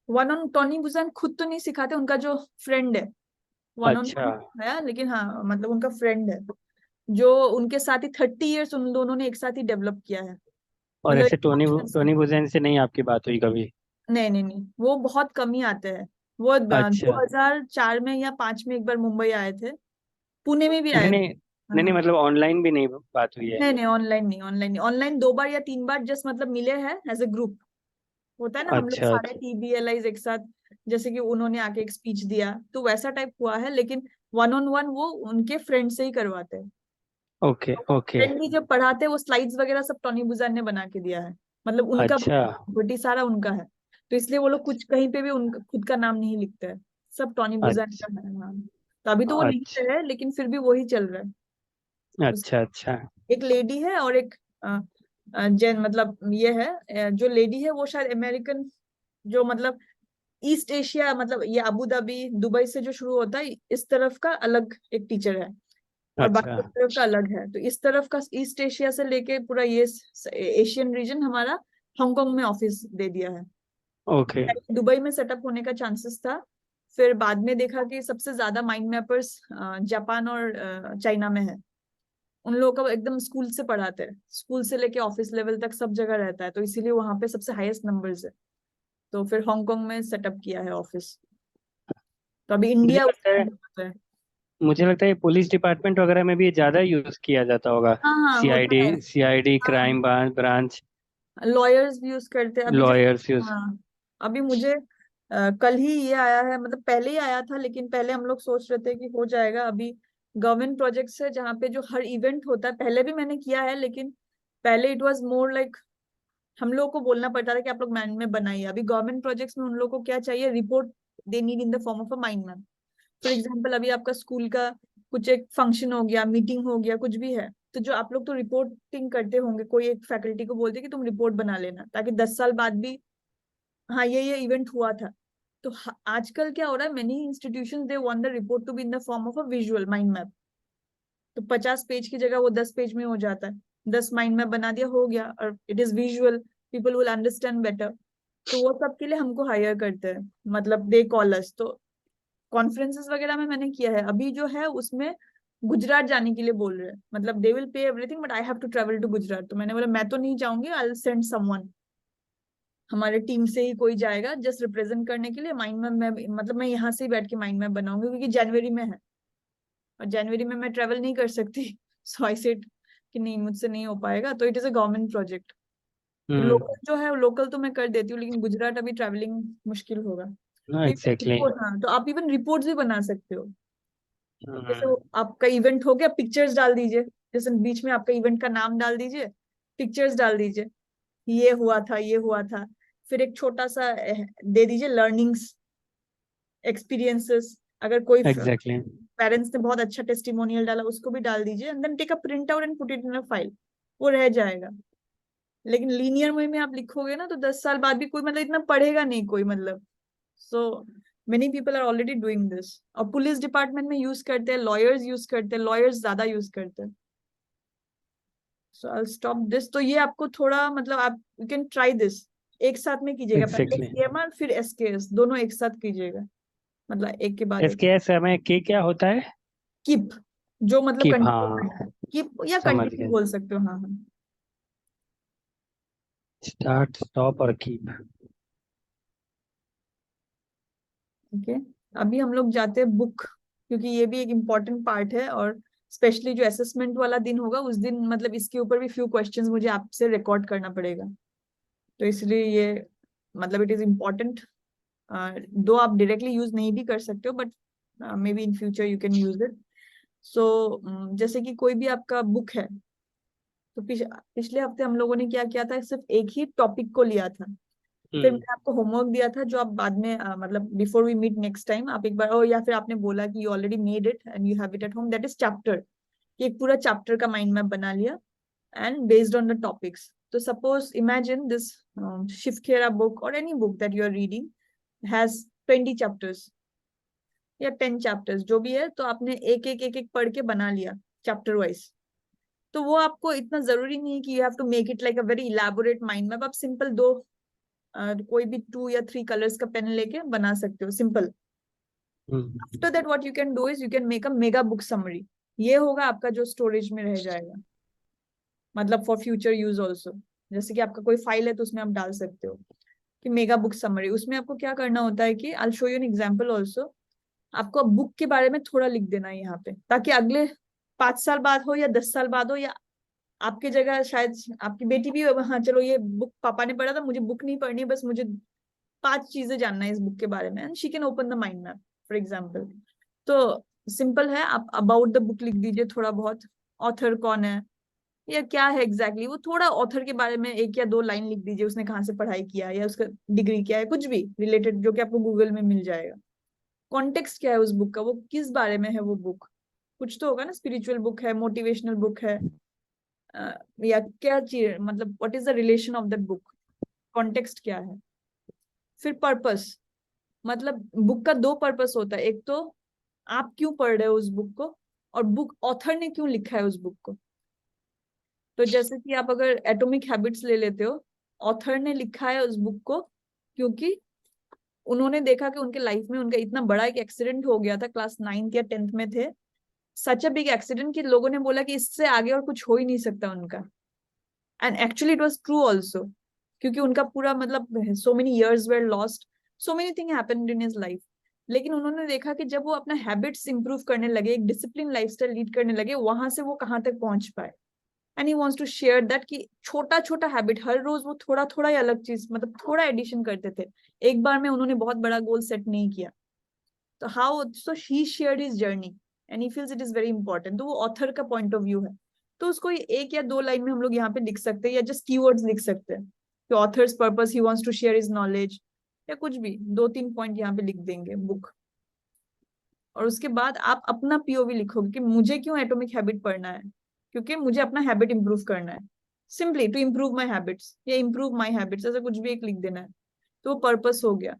One on Tony Buzan खुद तो नहीं सिखाते, उनका जो फ्रेंड है वन ऑन अच्छा। वन है, लेकिन हाँ मतलब उनका फ्रेंड है जो उनके साथ ही 30 इयर्स उन दोनों ने एक साथ ही डेवलप किया है, और मतलब ऐसे टोनी टोनी बुज़ेन से नहीं आपकी बात हुई कभी? नहीं नहीं नहीं, वो बहुत कम ही आते हैं, वो अच्छा। 2004 में या 5 में एक बार मुंबई आए थे, पुणे में भी नहीं आए थे। नहीं। नहीं नहीं, हाँ, मतलब ऑनलाइन भी नहीं बात हुई है? नहीं नहीं, ऑनलाइन नहीं, ऑनलाइन नहीं, ऑनलाइन 2 बार या 3 बार जस्ट मतलब मिले हैं एज ए ग्रुप, होता है ना हम लोग अच्छा सारे अच्छा। टीबीएलआईज एक साथ, जैसे कि उन्होंने आके एक स्पीच दिया तो वैसा टाइप हुआ है, लेकिन वन ऑन वन वो उनके फ्रेंड से ही करवाते हैं। Okay okay. फ्रेंड भी जब पढ़ाते हैं वो स्लाइड्स वगैरह सब टॉनी बुजान ने बना के दिया है, मतलब उनका अच्छा बटी सारा उनका है, तो इसलिए वो लोग कुछ कहीं पे भी उनका खुद का नाम नहीं लिखते हैं, सब टॉनी बुजान अच्छा का है नाम। तो अभी तो वो नहीं अच्छा है, लेकिन फिर भी वही चल रहा है। उस अच्छा अच्छा। एक लेडी है और एक जैन, मतलब ये है जो लेडी है वो शायद अमेरिकन, जो मतलब ईस्ट एशिया, मतलब ये अबू धाबी दुबई से जो शुरू होता है इस तरफ का अलग एक टीचर है, और अच्छा। बाकी तरफ का अलग है, तो इस तरफ का ईस्ट एशिया से लेके पूरा ये एशियन रीजन हमारा हांगकांग में ऑफिस दे दिया है। ओके। दुबई में सेटअप होने का चांसेस था, फिर बाद में देखा कि सबसे ज्यादा माइंड मैपर्स जापान और चाइना में है, उन लोगों का एकदम स्कूल से पढ़ाते हैं, स्कूल से लेके ऑफिस लेवल तक सब जगह रहता है, तो इसीलिए वहां पे सबसे हाईएस्ट नंबर्स है, तो फिर हांगकांग में सेटअप किया है ऑफिस, तो अभी मुझे इंडिया लगता है, उसमें है। मुझे लगता है पुलिस डिपार्टमेंट वगैरह में भी ये ज्यादा यूज किया जाता होगा। हाँ हाँ होता सीआईडी, है। सीआईडी हाँ, क्राइम ब्रांच, लॉयर्स भी यूज करते हैं अभी, जैसे लॉयर्स यूज। हाँ, अभी मुझे कल ही ये आया है, मतलब पहले ही आया था, लेकिन पहले हम लोग सोच रहे थे कि हो जाएगा, अभी गवर्नमेंट प्रोजेक्ट्स है जहाँ पे जो हर इवेंट होता है, पहले भी मैंने किया है, लेकिन पहले इट वाज मोर लाइक हम लोग को बोलना पड़ता था कि आप लोग माइंड मैप बनाइए, अभी गवर्नमेंट प्रोजेक्ट्स में उन लोगों को क्या चाहिए, report they need in the form of a mind map. For example अभी आपका स्कूल का कुछ एक फंक्शन हो गया, मीटिंग हो गया, कुछ भी है, तो जो आप लोग तो रिपोर्टिंग करते होंगे, कोई एक फैकल्टी को बोलते कि तुम रिपोर्ट बना लेना, ताकि 10 साल बाद भी हाँ ये इवेंट हुआ था। तो आजकल क्या हो रहा है, many institution they want the report to be in the form of a visual mind map, तो 50 पेज की जगह वो 10 पेज में हो जाता है, 10 माइंड मैप बना दिया, हो गया, और it is visual, people will understand better, तो वो सब के लिए हमको हायर करते हैं, मतलब दे कॉल अस, तो कॉन्फ्रेंसेस वगैरह में मैंने किया है, अभी जो है उसमें गुजरात जाने के लिए बोल रहे हैं, मतलब they will pay everything but I have to travel to Gujarat, तो मैंने बोला मैं तो नहीं जाऊंगी, आई विल सेंड समवन, हमारे टीम से ही कोई जाएगा जस्ट रिप्रेजेंट करने के लिए, माइंड मैप मैं मतलब मैं यहाँ से ही बैठ के माइंड मैप बनाऊंगी, क्योंकि जनवरी में है और जनवरी में मैं ट्रेवल नहीं कर सकती सो आई सेड कि नहीं मुझसे नहीं हो पाएगा, तो it is a government project, तो हम्म। लोकल जो है लोकल तो मैं कर देती हूँ, लेकिन गुजरात अभी ट्रैवलिंग मुश्किल होगा, तो एग्जैक्टली। रिपोर्ट, हाँ तो आप इवन रिपोर्ट्स भी बना सकते हो, जैसे हम्म। आपका इवेंट हो गया, पिक्चर्स डाल दीजिए, जैसे बीच में आपका इवेंट का नाम डाल दीजिए, पिक्चर्स डाल दीजिए, ये हुआ था ये हुआ था, फिर एक छोटा सा दे दीजिए लर्निंग्स, एक्सपीरियंसेस, अगर कोई एग्जैक्टली। पेरेंट्स ने बहुत अच्छा टेस्टिमोनियल डाला उसको भी डाल दीजिए, and then take a print out and put it in a file, वो रह जाएगा, लेकिन लीनियर वे में आप लिखोगे ना तो 10 साल बाद भी कोई मतलब इतना पढ़ेगा नहीं कोई, मतलब so many people are already doing this, और पुलिस डिपार्टमेंट में यूज करते हैं, लॉयर्स यूज करते हैं, लॉयर्स ज्यादा यूज करते हैं, सो आई स्टॉप दिस, तो ये आपको थोड़ा मतलब आप यू कैन ट्राई दिस, एक साथ में कीजिएगा, पहले एग्जैक्टली। सीएमआर फिर एसकेएस दोनों एक साथ कीजिएगा, मतलब एक के बाद एक, एसकेएस में के क्या होता है? किप, जो मतलब कीप, कंटिन्यू हाँ कीप या समझ कंटिन्यू गए। बोल सकते हो, हाँ हाँ। स्टार्ट, स्टॉप और कीप। ओके, अभी हम लोग जाते हैं बुक, क्योंकि ये भी एक इम्पोर्टेंट पार्ट है, और स्पेशली जो असेसमेंट वाला दिन होगा उस दिन मतलब इसके ऊपर भी फ्यू क्वेश्चंस मुझे आपसे रिकॉर्ड करना पड़ेगा। तो इसलिए ये मतलब इट इज इम्पोर्टेंट। दो आप डायरेक्टली यूज नहीं भी कर सकते हो, but maybe in future you can use it. So जैसे कि कोई भी आपका बुक है, तो पिछले हफ्ते हम लोगों ने क्या किया था, सिर्फ एक ही टॉपिक को लिया था। फिर हम्म। मैंने आपको होमवर्क दिया था जो आप बाद में मतलब before we meet next time आप एक बार, और या फिर आपने बोला कि you already made it and you have it at home, that is chapter. एक पूरा चैप्टर का माइंड मैप बना लिया and based on the topics. तो suppose imagine this Shiv Khera book और any book that you are reading has 20 chapters या 10 chapters जो भी है, तो आपने एक एक एक एक पढ़ के बना लिया चैप्टर वाइज। तो वो आपको इतना जरूरी नहीं है कि you have to make it like a very elaborate mind map. आप सिंपल दो कोई भी 2 या 3 कलर्स का पेन लेके बना सकते हो simple. Hmm. After that what you can do is you can make a mega book summary. ये होगा आपका जो स्टोरेज में रह जाएगा, मतलब फॉर फ्यूचर यूज ऑल्सो। जैसे कि आपका कोई फाइल है तो उसमें आप डाल सकते हो कि मेगा बुक समरी। उसमें आपको क्या करना होता है कि I show you an example also. आपको बुक के बारे में थोड़ा लिख देना है यहाँ पे, ताकि अगले 5 साल बाद हो या 10 साल बाद हो, या आपकी जगह शायद आपकी बेटी भी, हाँ चलो ये बुक पापा ने पढ़ा था, मुझे बुक नहीं पढ़नी, बस मुझे 5 चीजें जानना है इस बुक के बारे में, and she can open the mind map for example. तो सिंपल है, आप अबाउट द बुक लिख दीजिए थोड़ा बहुत, ऑथर कौन है या क्या है एग्जैक्टली वो, थोड़ा ऑथर के बारे में 1 या 2 लाइन लिख दीजिए, उसने कहाँ से पढ़ाई किया है या उसका डिग्री क्या है, कुछ भी रिलेटेड जो कि आपको गूगल में मिल जाएगा। कॉन्टेक्स्ट क्या है उस बुक का, वो किस बारे में है वो बुक, कुछ तो होगा ना, स्पिरिचुअल बुक है, मोटिवेशनल बुक है, या क्या चीज, मतलब what is the relation of that book, context क्या है। फिर पर्पस, मतलब बुक का 2 पर्पस होता है, एक तो आप क्यों पढ़ रहे हो उस बुक को, और बुक ऑथर ने क्यों लिखा है उस बुक को। तो जैसे कि आप अगर एटॉमिक हैबिट्स ले लेते हो, ऑथर ने लिखा है उस बुक को क्योंकि उन्होंने देखा कि उनके लाइफ में उनका इतना बड़ा एक एक्सीडेंट हो गया था, क्लास 9th या 10th में थे, सच अ बिग एक्सीडेंट कि लोगों ने बोला कि इससे आगे और कुछ हो ही नहीं सकता उनका। And actually it was true also, क्योंकि उनका पूरा मतलब so many years were lost, so many thing happened in his life. लेकिन उन्होंने देखा कि जब वो अपना हैबिट्स इंप्रूव करने लगे, एक डिसिप्लिन लाइफस्टाइल लीड करने लगे, वहां से वो कहाँ तक पहुंच पाए। And he wants to share that कि छोटा छोटा हैबिट, हर रोज वो थोड़ा थोड़ा ही अलग चीज, मतलब थोड़ा एडिशन करते थे, एक बार में उन्होंने बहुत बड़ा गोल सेट नहीं किया। तो how, so he shared his journey and he feels it is very important. तो वो ऑथर का पॉइंट ऑफ व्यू है। तो उसको 1 या 2 लाइन में हम लोग यहाँ पे लिख सकते हैं, या जस्ट कीवर्ड्स लिख सकते हैं कि author's purpose, he wants to share his knowledge, या कुछ भी 2-3 पॉइंट यहाँ पे लिख देंगे बुक। और उसके बाद आप अपना पीओवी लिखोगे कि मुझे क्यों एटॉमिक हैबिट पढ़ना है, क्योंकि मुझे अपना हैबिट इंप्रूव करना है, simply to improve my habits या इम्प्रूव माई हैबिट्स, ऐसा कुछ भी एक लिख देना है। तो वो पर्पस हो गया।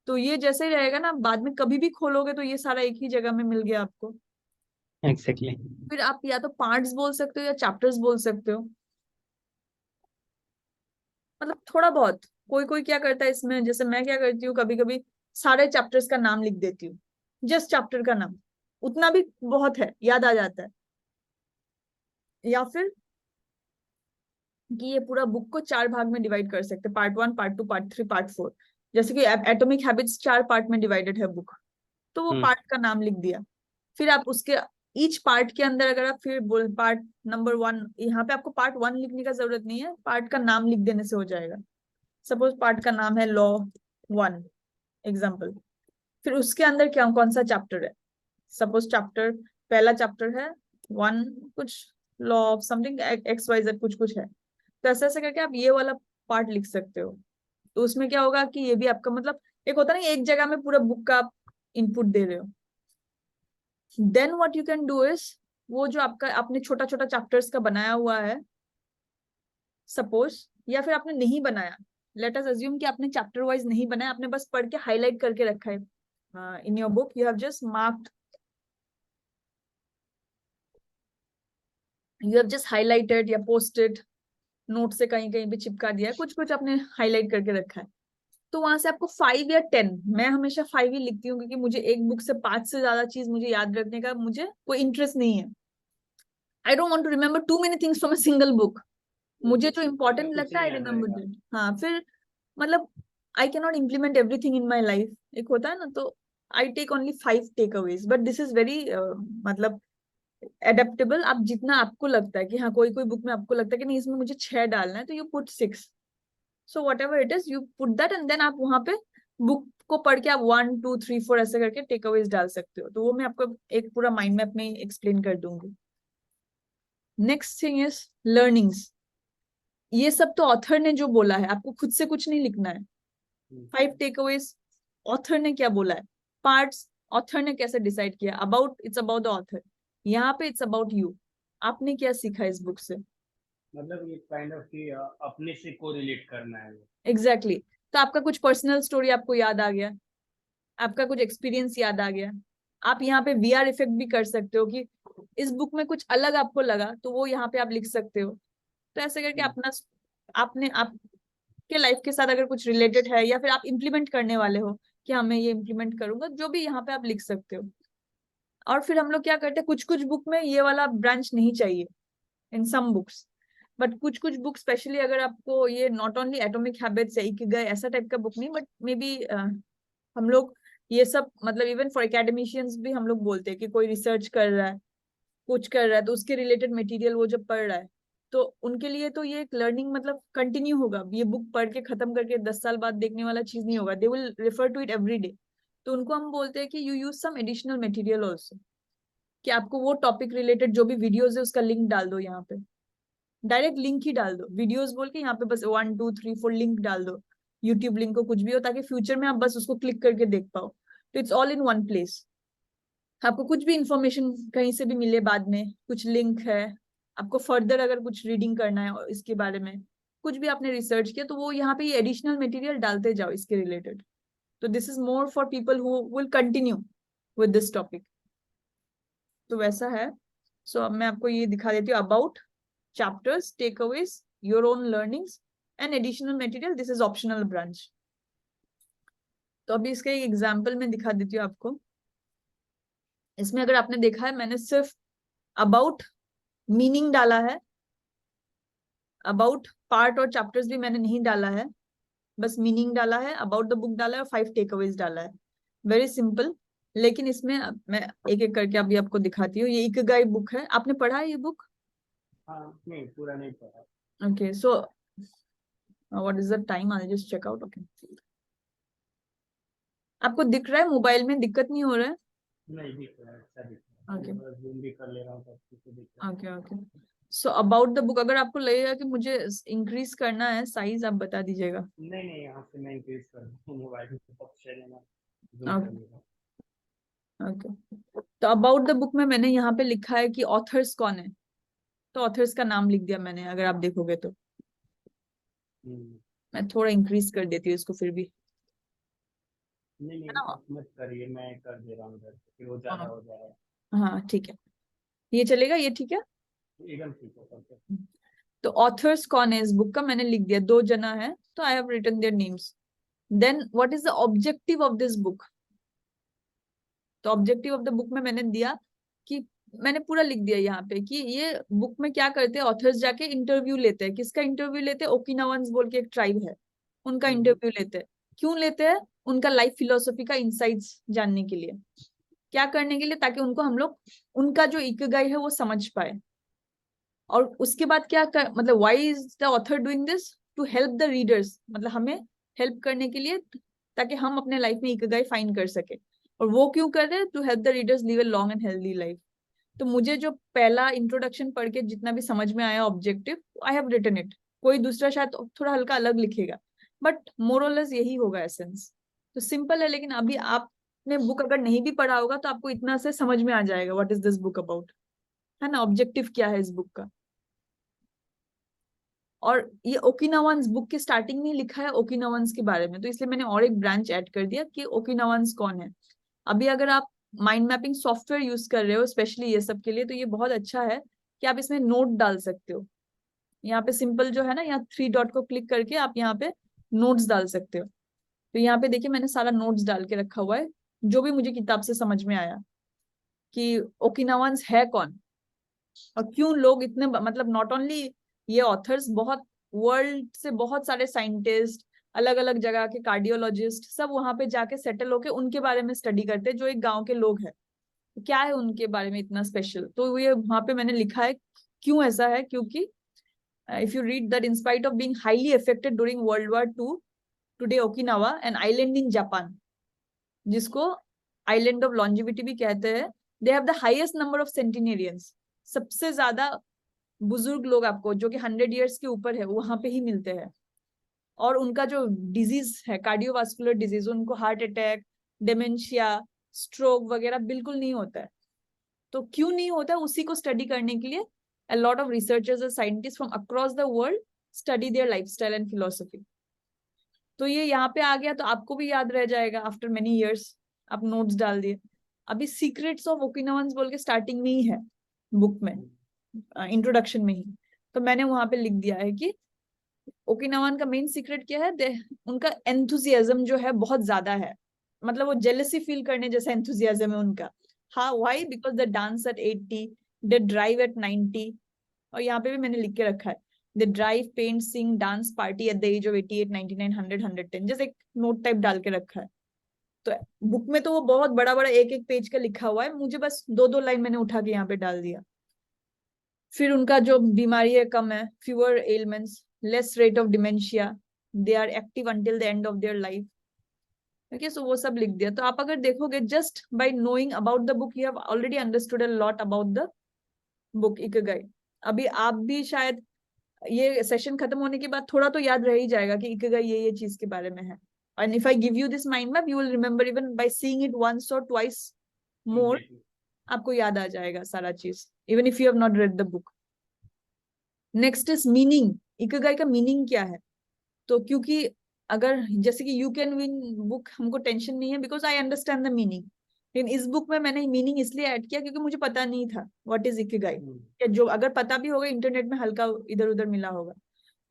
तो ये जैसे ही रहेगा ना, बाद में कभी भी खोलोगे तो ये सारा एक ही जगह में मिल गया आपको। एग्जैक्टली। फिर आप या तो पार्ट्स बोल सकते हो या चैप्टर्स बोल सकते हो, मतलब थोड़ा बहुत। कोई कोई क्या करता है इसमें, जैसे मैं क्या करती हूँ कभी कभी, सारे चैप्टर्स का नाम लिख देती हूँ, जस्ट चैप्टर का नाम, उतना भी बहुत है, याद आ जाता है। या फिर कि ये पूरा बुक को 4 भाग में डिवाइड कर सकते हैं, पार्ट 1, पार्ट 2, पार्ट 3, पार्ट 4। जैसे कि एटॉमिक हैबिट्स 4 पार्ट में डिवाइडेड है बुक, तो वो हम्म। पार्ट का नाम लिख दिया। फिर आप उसके ईच पार्ट के अंदर अगर आप फिर पार्ट नंबर 1, यहाँ पे आपको पार्ट 1 लिखने का जरूरत नहीं है, पार्ट का नाम लिख देने से हो जाएगा। सपोज पार्ट का नाम है लॉ 1 एग्जाम्पल, फिर उसके अंदर क्या कौन सा चैप्टर है, सपोज चैप्टर, पहला चैप्टर है 1 कुछ, लॉ ऑफ समथिंग XYZ कुछ कुछ है। तो ऐसे ऐसे करके आप ये वाला पार्ट लिख सकते हो। तो उसमें क्या होगा कि ये भी आपका मतलब एक होता है ना, एक जगह में पूरा बुक का आप इनपुट दे रहे हो। Then what you can do is, वो जो आपका आपने छोटा छोटा चैप्टर्स का बनाया हुआ है सपोज, या फिर आपने नहीं बनाया, लेट अस अज्यूम कि आपने चैप्टर वाइज नहीं बनाया, आपने बस पढ़ के हाईलाइट करके रखा है in your book, you have just marked, you have just highlighted या पोस्टेड, नोट से कहीं कहीं पे चिपका दिया है, कुछ कुछ आपने हाईलाइट करके रखा है। तो वहां से आपको 5 या 10, मैं हमेशा 5 ही लिखती हूँ क्योंकि मुझे एक बुक से 5 से ज्यादा चीज मुझे याद रखने का मुझे कोई इंटरेस्ट नहीं है। I don't want to remember too many things from a single book. मुझे जो मतलब इम्पोर्टेंट कुछ लगता है नहीं आई याद रिमेम्बर रहेगा। दैट। हाँ, फिर मतलब I can not implement everything in my life, एक होता है ना, तो I take only 5 takeaways, but this is very मतलब एडेप्टेबल। आप जितना आपको लगता है कि हाँ, कोई कोई बुक में आपको लगता है कि नहीं इसमें मुझे 6 डालना है, तो you put 6। So whatever it is, you put that and then आप वहां पे बुक को पढ़ के आप 1 2 3 4 ऐसे करके टेक अवेज डाल सकते हो। तो वो मैं आपको एक पूरा माइंड मैप में एक्सप्लेन कर दूंगी। Next thing is learnings. ये सब तो ऑथर ने जो बोला है, आपको खुद से कुछ नहीं लिखना है। 5 टेक अवेज ऑथर ने क्या बोला है, पार्ट्स ऑथर ने कैसे डिसाइड किया, about it's about the author, यहाँ पे इट्स अबाउट यू, आपने क्या सीखा इस बुक से। मतलब ये काइंड ऑफ कि अपने से को रिलेट करना है। एग्जैक्टली तो आपका कुछ पर्सनल स्टोरी आपको याद आ गया, आपका कुछ एक्सपीरियंस याद आ गया। आप यहाँ पे वीआर इफेक्ट भी कर सकते हो कि इस बुक में कुछ अलग आपको लगा तो वो यहाँ पे आप लिख सकते हो। तो ऐसे करके अपना, आपने आपके लाइफ के साथ अगर कुछ रिलेटेड है या फिर आप इम्प्लीमेंट करने वाले हो कि हाँ मैं ये इम्प्लीमेंट करूंगा, जो भी यहाँ पे आप लिख सकते हो। और फिर हम लोग क्या करते हैं, कुछ कुछ बुक में ये वाला ब्रांच नहीं चाहिए इन सम बुक्स, बट कुछ कुछ बुक स्पेशली अगर आपको ये नॉट ओनली एटॉमिक हैबिट्स है इकिगाई ऐसा टाइप का बुक नहीं, बट मे बी हम लोग ये सब मतलब इवन फॉर एकेडमिशियंस भी हम लोग बोलते हैं कि कोई रिसर्च कर रहा है, कुछ कर रहा है, तो उसके रिलेटेड मटेरियल वो जब पढ़ रहा है तो उनके लिए तो ये एक लर्निंग मतलब कंटिन्यू होगा। ये बुक पढ़ के खत्म करके 10 साल बाद देखने वाला चीज नहीं होगा, they will refer to it every day. तो उनको हम बोलते हैं कि you use some additional material also, कि आपको वो टॉपिक रिलेटेड जो भी वीडियोज है उसका लिंक डाल दो यहाँ पे, डायरेक्ट लिंक ही डाल दो, वीडियोस बोल के यहाँ पे बस 1 2 3 4 लिंक डाल दो, यूट्यूब लिंक को कुछ भी हो, ताकि फ्यूचर में आप बस उसको क्लिक करके देख पाओ। तो it's all in one place. आपको कुछ भी इंफॉर्मेशन कहीं से भी मिले बाद में, कुछ लिंक है, आपको फर्दर अगर कुछ रीडिंग करना है इसके बारे में, कुछ भी आपने रिसर्च किया, तो वो यहाँ पे ये एडिशनल मटेरियल डालते जाओ इसके रिलेटेड। तो this is more for people who will continue with this topic. तो वैसा है। सो अब मैं आपको ये दिखा देती हूँ, about, chapters, takeaways, your own learnings and additional material, this is optional branch। तो अभी इसका एक एग्जांपल मैं दिखा देती हूँ आपको। इसमें अगर आपने देखा है मैंने सिर्फ अबाउट मीनिंग डाला है, अबाउट पार्ट और चैप्टर्स भी मैंने नहीं डाला है, बस मीनिंग डाला है, अबाउट द बुक डाला है और 5 टेकअवेज डाला है। Very simple. लेकिन इसमें मैं एक एक करके अभी आपको दिखाती हूँ। ये इकिगाई बुक है, आपने पढ़ा है ये बुक? हाँ, नहीं पूरा नहीं पढ़ा। Okay, so what is the time, I just check out. Okay, आपको दिख रहा है मोबाइल में, दिक्कत नहीं हो रहा है? नहीं दिख रहा है, अच्छा दिख रहा है। ओके मैं बस जूम भी कर ले रहा हूँ, सब कुछ दिख रहा है। Okay okay. So about the book, अगर आपको लगेगा कि मुझे इंक्रीज करना है साइज, आप बता दीजिएगा। नहीं नहीं, यहाँ से मैं इंक्रीज कर दूँ मोबाइल में, ऑप्शन है ना, जूम कर लूँगा। ओके, तो अबाउट द बुक में मैंने यहाँ पे लिखा है कि ऑथर्स कौन है, तो ऑथर्स का नाम लिख दिया मैंने, अगर आप देखोगे तो। मैं थोड़ा इंक्रीज कर देती हूँ इसको फिर भी, नहीं है नहीं, ना? आप मत करिए, मैं कर दे रहा हूँ इधर से, फिर वो ज़्यादा हाँ हो जाएगा। हाँ ठीक है, ये चलेगा, ये ठीक है। एकदम ठीक है, सब। तो ऑथर्स कौन है इस बुक का मैंने लिख दिया, 2 जना है, तो I have written their names. Then what is the objective of this book. तो ऑब्जेक्टिव ऑफ द बुक में मैंने दिया कि मैंने पूरा लिख दिया यहाँ पे कि ये बुक में क्या करते हैं, ऑथर्स जाके इंटरव्यू लेते हैं। किसका इंटरव्यू लेते हैं? ओकिनावans बोल के एक ट्राइब है, उनका इंटरव्यू लेते हैं। क्यों लेते हैं? उनका लाइफ फिलोसफी का इंसाइट्स जानने के लिए। क्या करने के लिए? ताकि उनको हम लोग उनका जो इकिगाई है वो समझ पाए। और उसके बाद मतलब why is the author doing this? To help the readers, मतलब हमें हेल्प करने के लिए, ताकि हम अपने लाइफ में इकिगाई फाइंड कर सके। और वो क्यों कर रहे हैं? To help the readers live a long and healthy life. तो मुझे जो पहला इंट्रोडक्शन पढ़ के जितना भी समझ में आया objective, I have written it. कोई दूसरा शायद थोड़ा हल्का अलग लिखेगा, बट मोरलेस यही होगा एसेंस। तो सिंपल है, लेकिन अभी आपने बुक अगर नहीं भी पढ़ा होगा तो आपको इतना से समझ में आ जाएगा what is this book about, है ना, ऑब्जेक्टिव क्या है इस बुक का। और ये ओकिनावान्स बुक के स्टार्टिंग में लिखा है ओकिनावान्स के बारे में, तो इसलिए मैंने और एक ब्रांच ऐड कर दिया कि ओकिनावान्स कौन है। अभी अगर आप माइंड मैपिंग सॉफ्टवेयर यूज कर रहे हो स्पेशली ये सब के लिए, तो ये बहुत अच्छा है कि आप इसमें नोट डाल सकते हो। यहाँ पे सिंपल जो है ना, यहाँ 3 डॉट को क्लिक करके आप यहाँ पे नोट्स डाल सकते हो। तो यहाँ पे देखिए मैंने सारा नोट्स डाल के रखा हुआ है, जो भी मुझे किताब से समझ में आया कि ओकिनावान्स है कौन और क्यों लोग इतने, मतलब नॉट ओनली ये ऑथर्स, बहुत वर्ल्ड से बहुत सारे साइंटिस्ट, अलग अलग जगह के कार्डियोलॉजिस्ट सब वहां पे जाके सेटल होके उनके बारे में स्टडी करते हैं, जो एक गांव के लोग हैं। तो क्या है उनके बारे में इतना स्पेशल, तो ये वहां पे मैंने लिखा है क्यों ऐसा है। क्योंकि if you read that in spite of being highly affected during world war 2, today Okinawa an island in Japan, जिसको आइलैंड ऑफ लॉन्जिविटी भी कहते हैं, they have the highest number of centenarians. सबसे ज्यादा बुजुर्ग लोग आपको जो कि 100 ईयर्स के ऊपर है वहां पे ही मिलते हैं। और उनका जो डिजीज है कार्डियोवास्कुलर डिजीज, उनको हार्ट अटैक, डिमेंशिया, स्ट्रोक वगैरह बिल्कुल नहीं होता है। तो क्यों नहीं होता है उसी को स्टडी करने के लिए a lot of researchers and scientists from across the world study their lifestyle and philosophy। तो ये यहाँ पे आ गया तो आपको भी याद रह जाएगा आफ्टर मेनी इयर्स, आप नोट्स डाल दिए। अभी सीक्रेट्स ऑफ ओकिनावान्स बोल के स्टार्टिंग में ही है बुक में, इंट्रोडक्शन में ही। तो मैंने वहां पे लिख दिया है कि ओकिनावान का मेन सीक्रेट क्या है, उनका एंथुजियाज्म जो है बहुत ज्यादा है, मतलब वो जेलसी फील करने जैसा एंथुजियाज्म है उनका। हाँ, why? Because they dance at 80, they drive eight 90। और यहाँ पे भी मैंने लिख के रखा है, they drive, paint, sing, dance, party at the age of 88, 99, 100, 110, जैसे एक नोट टाइप डाल के रखा है। तो बुक में तो वो बहुत बड़ा बड़ा एक एक पेज का लिखा हुआ है, मुझे बस दो दो लाइन मैंने उठा के यहाँ पे डाल दिया। फिर उनका जो बीमारी है कम है, fewer elements, less rate of dementia, they are active until the end of their life. Okay, so वो सब लिख दिया। तो आप अगर देखोगे just by knowing about the book you have already understood a lot about the book Ikigai. अभी आप भी शायद ये सेशन खत्म होने के बाद थोड़ा तो याद रह ही जाएगा कि इकिगाई ये चीज के बारे में है। And if I give you this mind map you will remember even by seeing it once और ट्वाइस मोर, आपको याद आ जाएगा सारा चीज, even if you have not read the book. Next is meaning, Ikigai का मीनिंग क्या है। तो क्योंकि अगर जैसे कि यू कैन विन बुक हमको टेंशन नहीं है because I understand the meaning, लेकिन इस बुक में मैंने मीनिंग इसलिए ऐड किया क्योंकि मुझे पता नहीं था व्हाट इज इकिगाई, या जो अगर पता भी होगा इंटरनेट में हल्का इधर उधर मिला होगा।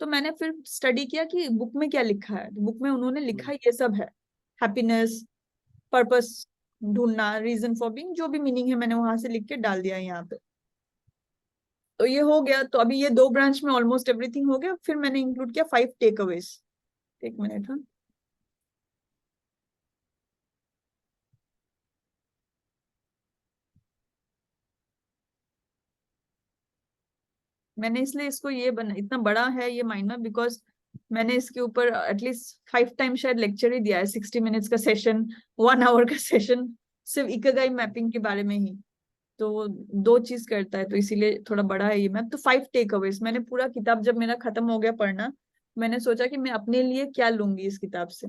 तो मैंने फिर स्टडी किया कि बुक में क्या लिखा है। तो बुक में उन्होंने लिखा ये सब है, हैप्पीनेस, पर्पस ढूंढना, रीजन फॉर बीइंग, जो भी मीनिंग है मैंने वहां से लिख के डाल दिया यहाँ पे। तो ये हो गया। तो अभी ये दो ब्रांच में ऑलमोस्ट एवरीथिंग हो गया। फिर मैंने इंक्लूड किया 5 टेक अवेज। एक मिनट, हाँ। मैंने इसलिए इसको ये बना, इतना बड़ा है ये माइंड मैप बिकॉज मैंने इसके ऊपर एटलीस्ट 5 टाइम शायद लेक्चर ही दिया है, 60 मिनट्स का सेशन, 1 आवर का सेशन, सिर्फ इकिगाई मैपिंग के बारे में ही। तो वो दो चीज करता है, तो इसीलिए थोड़ा बड़ा है ये मैप। तो 5 टेक अवेज, मैंने पूरा किताब जब मेरा खत्म हो गया पढ़ना, मैंने सोचा कि मैं अपने लिए क्या लूंगी इस किताब से।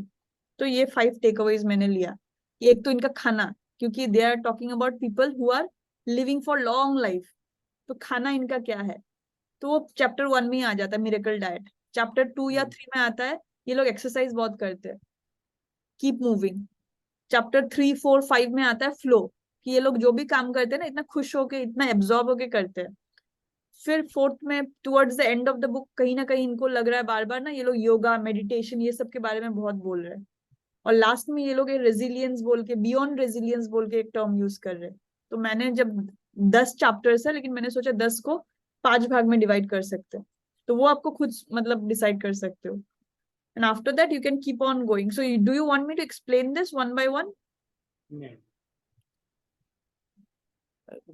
तो ये 5 टेक अवेज मैंने लिया। एक तो इनका खाना, क्योंकि they are talking about people who are living for long life, तो खाना इनका क्या है। तो वो चैप्टर 1 में ही आ जाता है, मिरेकल डाइट। चैप्टर 2 या 3 में आता है ये लोग एक्सरसाइज बहुत करते हैं, कीप मूविंग। चैप्टर 3, 4, 5 में आता है फ्लो, कि ये लोग जो भी काम करते हैं ना इतना खुश होके, इतना एब्जॉर्ब होके करते हैं। फिर फोर्थ में towards the end of the book कहीं ना कहीं इनको लग रहा है बार बार ना, ये लोग योगा, मेडिटेशन, ये सब के बारे में बहुत बोल रहे हैं। और लास्ट में ये लोग रेजिलियंस बोल के, बियॉन्ड रेजिलियंस बोल के एक टर्म यूज कर रहे हैं। तो मैंने जब 10 चैप्टर्स है, लेकिन मैंने सोचा 10 को 5 भाग में डिवाइड कर सकते हैं। तो वो आपको खुद मतलब डिसाइड कर सकते हो। And after that you can keep on going. So do you want me to explain this one by one? नहीं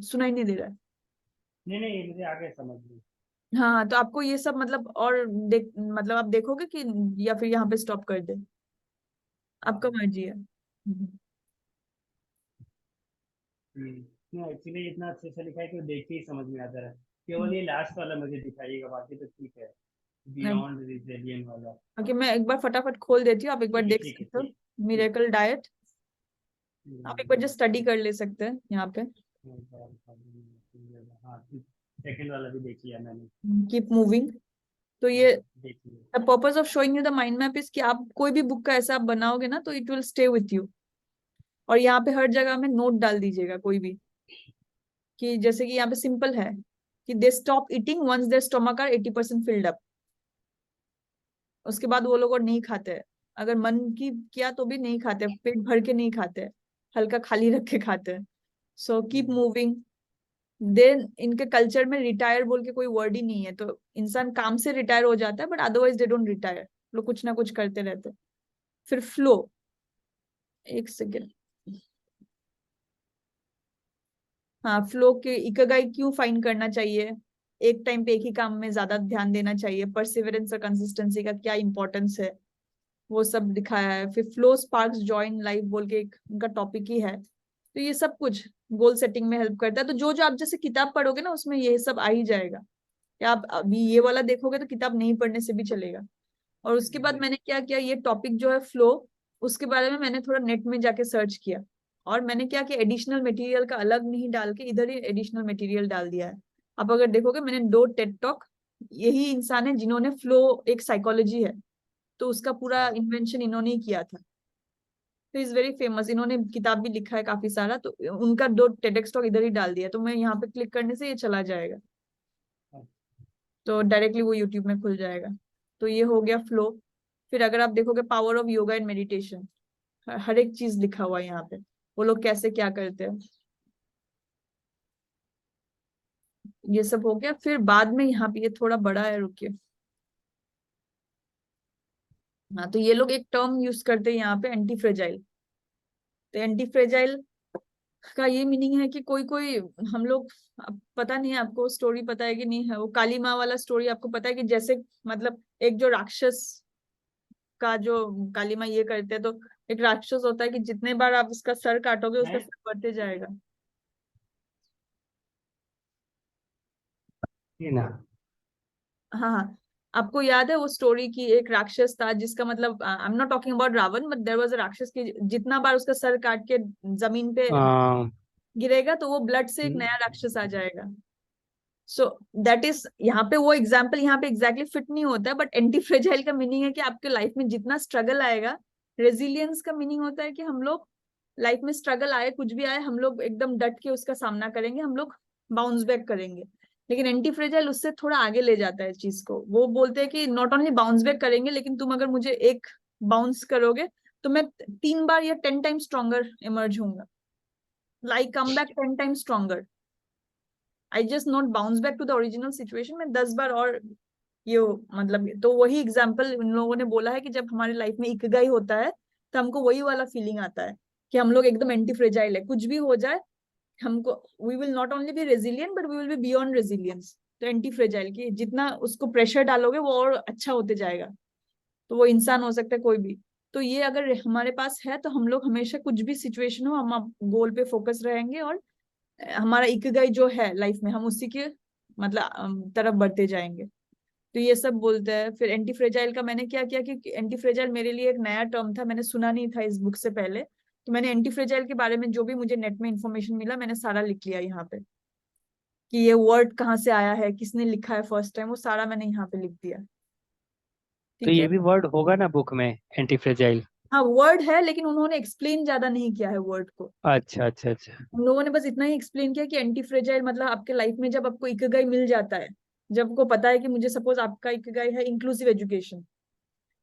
सुनाई नहीं दे रहा है? नहीं नहीं, मुझे आगे समझ ली। हाँ, तो आपको ये सब मतलब और देख, मतलब आप देखोगे कि, या फिर यहाँ पे स्टॉप कर दे, आपका हाँ। मर्जी है। नहीं, एक्चुअली इतना अच्छे से लिखा है कि वो देख के ही समझ में आता है। केवल ये लास्ट वाला मुझे दिखाइएगा, बाकी तो ठीक है, बियॉन्ड रिजिलियन वाला। ओके, मैं एक बार फटाफट खोल देती हूँ, आप एक बार देख ठीक है सकते हो। ठीक। ठीक। मिरेकल डाइट, आप एक बार जस्ट हम्म, स्टडी कर ले सकते हैं यहाँ पे। हाँ, सेकंड वाला भी देख लिया मैंने। Keep moving. तो ये देख लिया। The purpose of showing you the mind map is कि आप कोई भी बुक का ऐसा आप बनाओगे ना तो it will stay with you. और यहाँ पे हर जगह में नोट डाल दीजिएगा कोई भी, कि जैसे कि यहाँ पे सिंपल है कि they stop eating once their stomach are 80% filled up. उसके बाद वो लोग और नहीं खाते हैं अगर मन की किया तो भी नहीं खाते, पेट भर के नहीं खाते, हल्का खाली रख के खाते हैं। So keep moving. देन इनके कल्चर में रिटायर बोल के कोई वर्ड ही नहीं है, तो इंसान काम से रिटायर हो जाता है, but otherwise they don't retire, लोग कुछ ना कुछ करते रहते हैं। फिर फ्लो, एक सेकेंड, हाँ, फ्लो के इकिगाई क्यों फाइंड करना चाहिए, एक टाइम पे एक ही काम में ज्यादा ध्यान देना चाहिए, परसिवरेंस और कंसिस्टेंसी का क्या इंपॉर्टेंस है, वो सब दिखाया है। फिर flow sparks joy in life बोल के एक उनका टॉपिक ही है। तो ये सब कुछ गोल सेटिंग में हेल्प करता है। तो जो जो आप जैसे किताब पढ़ोगे ना उसमें ये सब आ ही जाएगा। या आप अभी ये वाला देखोगे तो किताब नहीं पढ़ने से भी चलेगा। और उसके बाद मैंने क्या किया, ये टॉपिक जो है फ्लो, उसके बारे में मैंने थोड़ा नेट में जाके सर्च किया। और मैंने क्या किया, एडिशनल मटेरियल का अलग नहीं डाल के इधर ही एडिशनल मटेरियल डाल दिया है। आप अगर देखोगे मैंने 2 टेड टॉक, यही इंसान है जिन्होंने फ्लो, एक साइकोलॉजी है तो उसका पूरा इन्वेंशन इन्होंने ही किया था। तो इज वेरी फेमस, इन्होंने किताब भी लिखा है काफी सारा, तो उनका 2 टेडेक्स टॉक इधर ही डाल दिया, तो मैं यहाँ पे क्लिक करने से ये चला जाएगा, तो डायरेक्टली वो यूट्यूब में खुल जाएगा। तो ये हो गया फ्लो। फिर अगर आप देखोगे power of yoga and meditation, हर एक चीज लिखा हुआ है यहाँ पे, वो लोग कैसे क्या करते हैं, ये सब हो गया। फिर बाद में यहाँ पे ये थोड़ा बड़ा है, रुकिए, हाँ, तो ये लोग एक टर्म यूज करते हैं यहाँ पे, एंटी फ्रेजाइल। तो एंटी फ्रेजाइल का ये मीनिंग है कि कोई कोई हम लोग, पता नहीं है आपको स्टोरी पता है कि नहीं है, वो काली माँ वाला स्टोरी आपको पता है कि जैसे मतलब एक जो राक्षस का जो काली माँ ये करते हैं, तो एक राक्षस होता है कि जितने बार आप उसका सर काटोगे उसका सर बढ़ते जाएगा। ये ना। हाँ हाँ, आपको याद है वो स्टोरी की, एक राक्षस था जिसका मतलब, I am not talking about Ravan, but there was a rakshas की जितना बार उसका सर काट के जमीन पे आ, गिरेगा तो वो ब्लड से एक नया राक्षस आ जाएगा। सो दैट इज, यहाँ पे वो एग्जाम्पल यहाँ पे एग्जैक्टली फिट नहीं होता है, बट एंटी फ्रेजाइल का मीनिंग है कि आपके लाइफ में जितना स्ट्रगल आएगा, रेजिलियंस का मीनिंग होता है कि हम लोग लाइफ में स्ट्रगल आए कुछ भी आए, हम लोग एकदम डट के उसका सामना करेंगे, हम लोग बाउंस बैक करेंगे। लेकिन एंटी फ्रेजाइल उससे थोड़ा आगे ले जाता है चीज को, वो बोलते हैं कि नॉट ओनली बाउंस बैक करेंगे, लेकिन तुम अगर मुझे एक बाउंस करोगे तो मैं 3 बार या 10 टाइम स्ट्रॉन्गर इमर्ज होऊंगा, like come back 10 time stronger. I just not bounce back to the original situation, मैं 10 बार और ये मतलब, तो वही एग्जाम्पल उन लोगों ने बोला है कि जब हमारे लाइफ में इकिगाई होता है तो हमको वही वाला फीलिंग आता है कि हम लोग एकदम एंटी फ्रेजाइल है, कुछ भी हो जाए हमको, we will not only be resilient but we will be beyond resilience. तो एंटी फ्रेजाइल की जितना उसको प्रेशर डालोगे वो और अच्छा होते जाएगा। तो वो इंसान हो सकता है कोई भी। तो ये अगर हमारे पास है तो हम लोग हमेशा कुछ भी सिचुएशन हो हम गोल पे फोकस रहेंगे, और हमारा इकिगाई जो है लाइफ में हम उसी के मतलब तरफ बढ़ते जाएंगे। तो ये सब बोलते हैं। फिर एंटी फ्रेजाइल का मैंने क्या किया कि एंटी फ्रेजाइल मेरे लिए एक नया टर्म था, मैंने सुना नहीं था इस बुक से पहले, तो मैंने एंटी फ्रेजाइल के बारे में जो भी मुझे नेट में इंफॉर्मेशन मिला मैंने सारा लिख लिया यहाँ पे, कि ये वर्ड कहाँ से आया है, किसने लिखा है फर्स्ट टाइम, वो सारा मैंने यहाँ पे लिख दिया। तो ठीक ये है, भी वर्ड होगा ना बुक में, एंटी फ्रेजाइल? हाँ वर्ड है, लेकिन उन्होंने एक्सप्लेन ज्यादा नहीं किया है वर्ड को। अच्छा अच्छा अच्छा। हम लोगों ने बस इतना ही एक्सप्लेन किया कि एंटी फ्रेजाइल मतलब आपके लाइफ में जब आपको इकिगाई मिल जाता है, जब आपको पता है कि मुझे सपोज आपका इकिगाई है इंक्लूसिव एजुकेशन,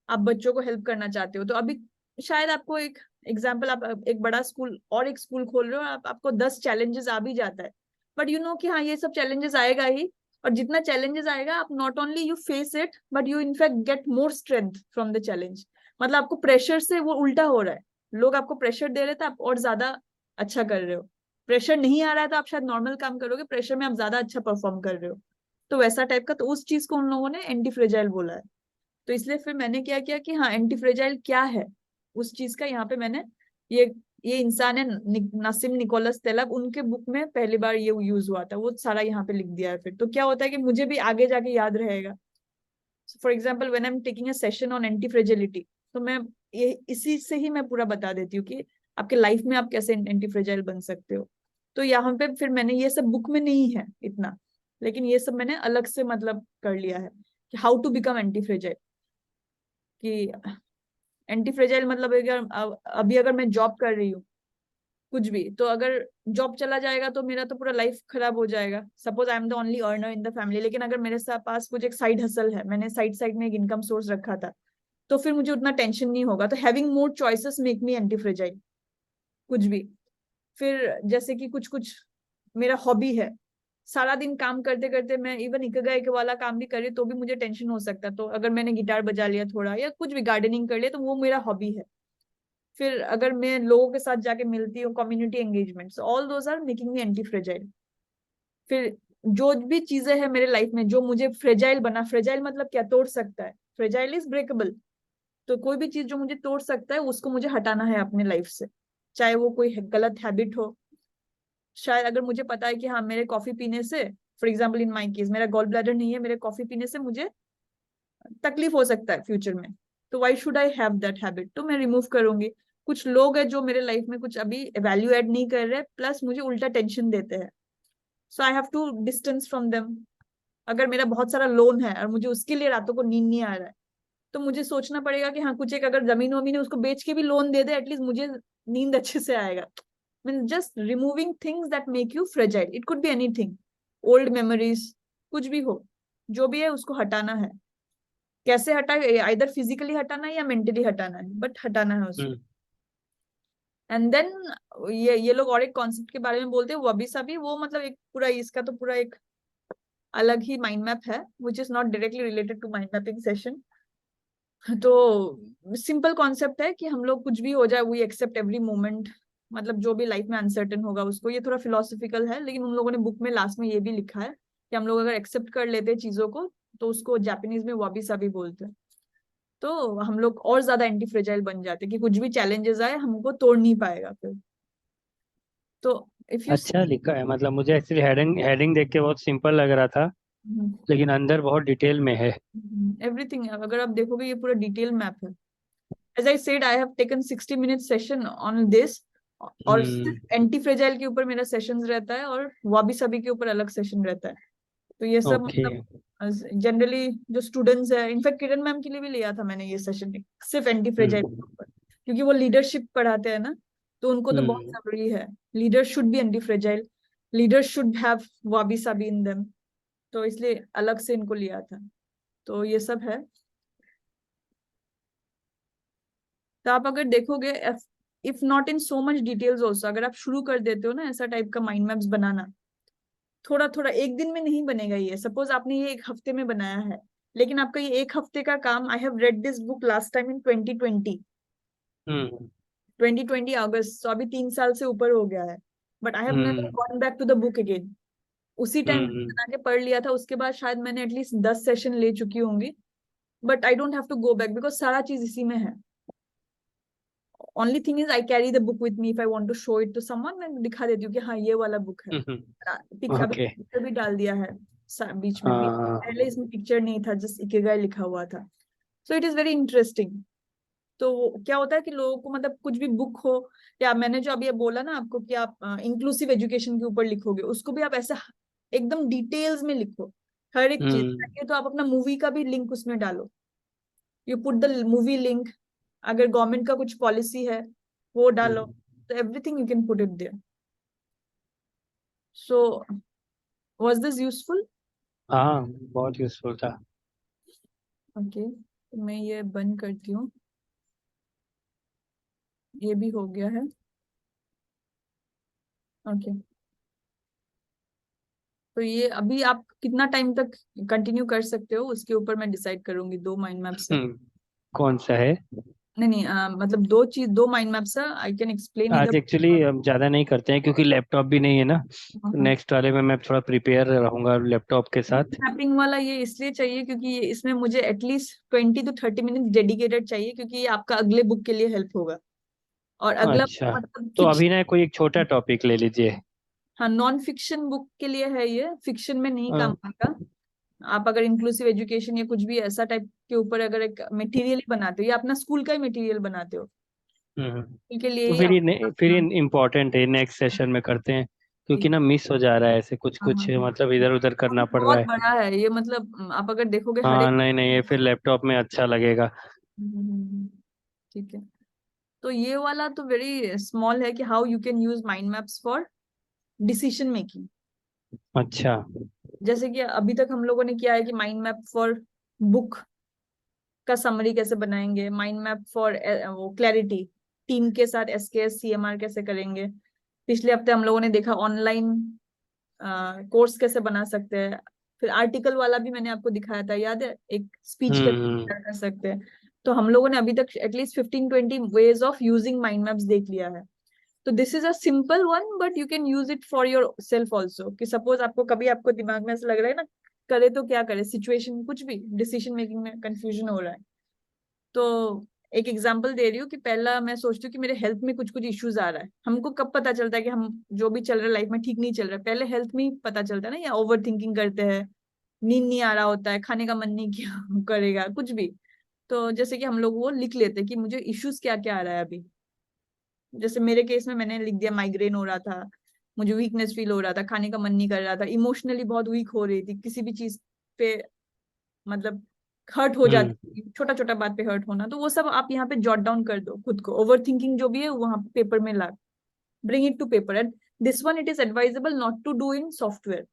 आप बच्चों को हेल्प करना चाहते हो, तो अभी शायद आपको एक एग्जाम्पल, आप एक बड़ा स्कूल और एक स्कूल खोल रहे हो, आपको 10 चैलेंजेस आ भी जाता है, बट यू नो कि हाँ ये सब चैलेंजेस आएगा ही। और जितना चैलेंजेस आएगा आप not only you face it but you in fact get more strength from the challenge. मतलब आपको प्रेशर से वो उल्टा हो रहा है, लोग आपको प्रेशर दे रहे थे आप और ज्यादा अच्छा कर रहे हो, प्रेशर नहीं आ रहा है तो आप शायद नॉर्मल काम करोगे, प्रेशर में आप ज्यादा अच्छा परफॉर्म कर रहे हो। तो वैसा टाइप का, तो उस चीज को उन लोगों ने एंटी फ्रेजाइल बोला है। तो इसलिए फिर मैंने क्या किया कि हाँ एंटी फ्रेजाइल क्या है उस चीज का यहाँ पे मैंने, ये ये इंसान है नासिम निकोलस तेलब, उनके बुक में पहली बार ये यूज हुआ था, वो सारा यहाँ पे लिख दिया है। फिर तो क्या होता है कि मुझे भी आगे जाके याद रहेगा। For example when I am taking a session on anti fragility, तो मैं ये इसी से ही मैं पूरा बता देती हूँ कि आपके लाइफ में आप कैसे एंटी फ्रेजाइल बन सकते हो। तो यहाँ पे फिर मैंने ये सब बुक में नहीं है इतना, लेकिन ये सब मैंने अलग से मतलब कर लिया है कि how to become antifragile. कि एंटी फ्रेजाइल मतलब अगर अभी अगर मैं जॉब कर रही हूँ कुछ भी, तो अगर जॉब चला जाएगा तो मेरा तो पूरा लाइफ खराब हो जाएगा, suppose I am the only earner in the family, लेकिन अगर मेरे साथ पास कुछ एक साइड हसल है, मैंने साइड साइड में एक इनकम सोर्स रखा था, तो फिर मुझे उतना टेंशन नहीं होगा। तो having more choices make me anti fragile, कुछ भी। फिर जैसे कि कुछ कुछ मेरा हॉबी है, सारा दिन काम करते करते मैं इवन इकिगाई के वाला काम भी कर रही हूँ तो भी मुझे टेंशन हो सकता है। तो अगर मैंने गिटार बजा लिया थोड़ा या कुछ भी गार्डनिंग कर लिया तो वो मेरा हॉबी है। फिर अगर मैं लोगों के साथ जाके मिलती हूँ, community engagement, all those are making me antifragile. फिर जो भी चीजें हैं मेरे लाइफ में जो मुझे फ्रेजाइल बना, फ्रेजाइल मतलब क्या, तोड़ सकता है, फ्रेजाइल इज ब्रेकेबल। तो कोई भी चीज जो मुझे तोड़ सकता है उसको मुझे हटाना है अपने लाइफ से, चाहे वो कोई गलत हैबिट हो। शायद अगर मुझे पता है कि हाँ मेरे कॉफी पीने से, for example in my case मेरा गॉल ब्लैडर नहीं है, मेरे कॉफी पीने से मुझे तकलीफ हो सकता है फ्यूचर में, तो why should I have that habit, तो मैं रिमूव करूंगी। कुछ लोग हैं जो मेरे लाइफ में कुछ अभी वैल्यू एड नहीं कर रहे, प्लस मुझे उल्टा टेंशन देते हैं, so I have to distance from them. अगर मेरा बहुत सारा लोन है और मुझे उसके लिए रातों को नींद नहीं आ रहा है, तो मुझे सोचना पड़ेगा कि हाँ कुछ एक अगर जमीन वमीन है उसको बेच के भी लोन दे दे, एटलीस्ट मुझे नींद अच्छे से आएगा। Mean just removing things that make you fragile, it could be anything, old memories, कुछ भी हो, जो भी है उसको हटाना है। कैसे हटाए, आइदर फिजिकली हटाना है या मेंटली हटाना है, बट हटाना है उसको। एंड देन ये लोग और एक कॉन्सेप्ट के बारे में बोलते हैं वबी साबी, वो मतलब एक पूरा इसका तो पूरा एक अलग ही माइंड मैप है, which is not directly related to mind mapping session. तो सिंपल कॉन्सेप्ट है कि हम लोग कुछ भी हो जाए वी एक्सेप्ट एवरी मोमेंट, मतलब जो भी लाइफ में अनसर्टेन होगा उसको, ये थोड़ा फिलोसफिकल है लेकिन उन लोगों ने बुक में लास्ट में ये भी लिखा है कि हम लोग अगर एक्सेप्ट कर लेते हैं चीजों को तो उसको जापानीज में वाबी साबी बोलते हैं। तो हम लोग और ज्यादा एंटी फ्रेजाइल बन जाते हैं कि कुछ भी चैलेंजेस आए हमको तोड़ नहीं पाएगा फिर। तो इफ यू, अच्छा लिखा है, मतलब मुझे एक्चुअली हेडिंग हेडिंग देख के बहुत सिंपल लग रहा था, लेकिन अंदर बहुत डिटेल में है। एवरीथिंग अगर आप देखोगे ये पूरा डिटेल मैप है। As I said I have taken 60 minute session on this, और हम्म। सिर्फ एंटी फ्रेजाइल के ऊपर मेरा सेशंस रहता है और वाबी सभी के ऊपर अलग सेशन रहता है। तो ये सब ओके। मतलब जनरली जो स्टूडेंट्स है, इनफैक्ट किरण मैम के लिए भी लिया था मैंने ये सेशन, सिर्फ एंटी फ्रेजाइल के हम्म। ऊपर, क्योंकि वो लीडरशिप पढ़ाते हैं ना, तो उनको तो बहुत हम्म। जरूरी है। Leader should be anti fragile, leader should have वाबी Sabi in them, तो इसलिए अलग से इनको लिया था। तो ये सब है। तो आप अगर देखोगे, if not in so much details also, अगर आप शुरू कर देते हो ना ऐसा टाइप का माइंड मैप्स बनाना, थोड़ा थोड़ा, एक दिन में नहीं बनेगा ये, सपोज आपने ये एक हफ्ते में बनाया है, लेकिन आपका ये एक हफ्ते का काम, I have read this book last time in 2020, hmm. 2020 अगस्त, तो अभी 3 साल से ऊपर हो गया है, but I have never hmm. Gone back to the book again. उसी टाइम हम्म। बना के पढ़ लिया था, उसके बाद शायद मैंने एटलीस्ट 10 सेशन ले चुकी होंगी, but I don't have to go back because सारा चीज इसी में है। Only thing is I carry the book with me, if I want to show it to someone मैं दिखा देती हूँ कि हाँ ये वाला बुक है। अभी ओके। पिक्चर भी डाल दिया है बीच में भी, हाँ। पहले इसमें पिक्चर नहीं था, जस्ट इकिगाई लिखा हुआ था। So it is very interesting. तो क्या होता है कि लोगों को मतलब कुछ भी बुक हो, या मैंने जो अभी ये बोला ना आपको कि आप इंक्लूसिव एजुकेशन के ऊपर लिखोगे, उसको भी आप ऐसे एकदम डिटेल्स में लिखो, हर एक चीज। हम्म। तो आप अपना मूवी का भी लिंक उसमें डालो, you put the movie link, अगर गवर्नमेंट का कुछ पॉलिसी है वो डालो, हम्म। तो everything you can put it there. So was this useful? हाँ, बहुत यूजफुल था। ओके, तो मैं ये बंद करती हूँ, ये भी हो गया है। ओके, तो ये अभी आप कितना टाइम तक कंटिन्यू कर सकते हो उसके ऊपर मैं डिसाइड करूंगी, 2 माइंड मैप्स है। कौन सा है? नहीं नहीं, मतलब दो माइंड मैप्स है, आई कैन एक्सप्लेन आज इधर। एक्चुअली हम ज़्यादा नहीं करते हैं क्योंकि लैपटॉप भी नहीं है ना। नेक्स्ट वाले में मैं थोड़ा प्रिपेयर रहूंगा लैपटॉप के साथ। मैपिंग वाला ये इसलिए चाहिए क्योंकि इसमें मुझे एटलीस्ट 20 to 30 मिनट डेडिकेटेड चाहिए, क्योंकि ये आपका अगले बुक के लिए हेल्प होगा। और अगला अच्छा, मतलब तो फिक्शन, अभी ना कोई एक छोटा टॉपिक ले लीजिए। हाँ नॉन फिक्शन बुक के लिए है ये, फिक्शन में नहीं काम हाँ। आएगा। आप अगर इंक्लूसिव एजुकेशन या कुछ भी ऐसा टाइप के ऊपर अगर एक मटेरियल ही बनाते हो या अपना स्कूल का ही मटेरियल बनाते हो, हम्म। के लिए तो ही फिर आप, फिर ये हाँ इम्पोर्टेंट है, नेक्स्ट सेशन में करते हैं, ठीक, क्योंकि ना मिस हो जा रहा है ऐसे कुछ हाँ कुछ, हाँ हाँ। मतलब इधर उधर और करना पड़ रहा बहुत है। बड़ा है ये, मतलब आप अगर देखोगे हर हाँ, एक, नहीं नहीं, ये फिर लैपटॉप में अच्छा लगेगा। ठीक है। तो ये वाला तो वेरी स्मॉल है कि how you can use mind maps for decision making. अच्छा। जैसे कि अभी तक हम लोगों ने किया है कि माइंड मैप फॉर बुक, का समरी कैसे बनाएंगे, माइंड मैप फॉर वो क्लैरिटी, टीम के साथ एसकेएस सीएमआर कैसे करेंगे। पिछले हफ्ते हम लोगों ने देखा ऑनलाइन कोर्स कैसे बना सकते हैं। फिर आर्टिकल वाला भी मैंने आपको दिखाया था, याद है, एक स्पीच कैसे हम्म। तैयार कर सकते हैं। तो हम लोगों ने अभी तक at least 15-20 ways of using mind maps देख लिया है। तो this is a simple one, but you can use it for your self also, कि सपोज आपको कभी आपको दिमाग में ऐसा लग रहा है ना, करे तो क्या करे, सिचुएशन कुछ भी डिसीजन मेकिंग में कंफ्यूजन हो रहा है। तो एक एग्जांपल दे रही हूँ कि पहला मैं सोचती हूँ कि मेरे हेल्थ में कुछ कुछ इश्यूज आ रहा है। हमको कब पता चलता है कि हम जो भी चल रहा है लाइफ में ठीक नहीं चल रहा है? पहले हेल्थ में ही पता चलता है ना, या ओवर थिंकिंग करते हैं, नींद नहीं आ रहा होता है, खाने का मन नहीं किया करेगा कुछ भी। तो जैसे कि हम लोग वो लिख लेते हैं कि मुझे इश्यूज क्या क्या आ रहा है अभी। जैसे मेरे केस में मैंने लिख दिया माइग्रेन हो रहा था, मुझे वीकनेस फील हो रहा था, खाने का मन नहीं कर रहा था, इमोशनली बहुत वीक हो रही थी, किसी भी चीज पे मतलब हर्ट हो हम्म। जाती, छोटा छोटा बात पे हर्ट होना। तो वो सब आप यहाँ पे जॉट डाउन कर दो खुद को, ओवर थिंकिंग जो भी है वहां पेपर में ला, bring it to paper. And this one it is advisable not to do in software.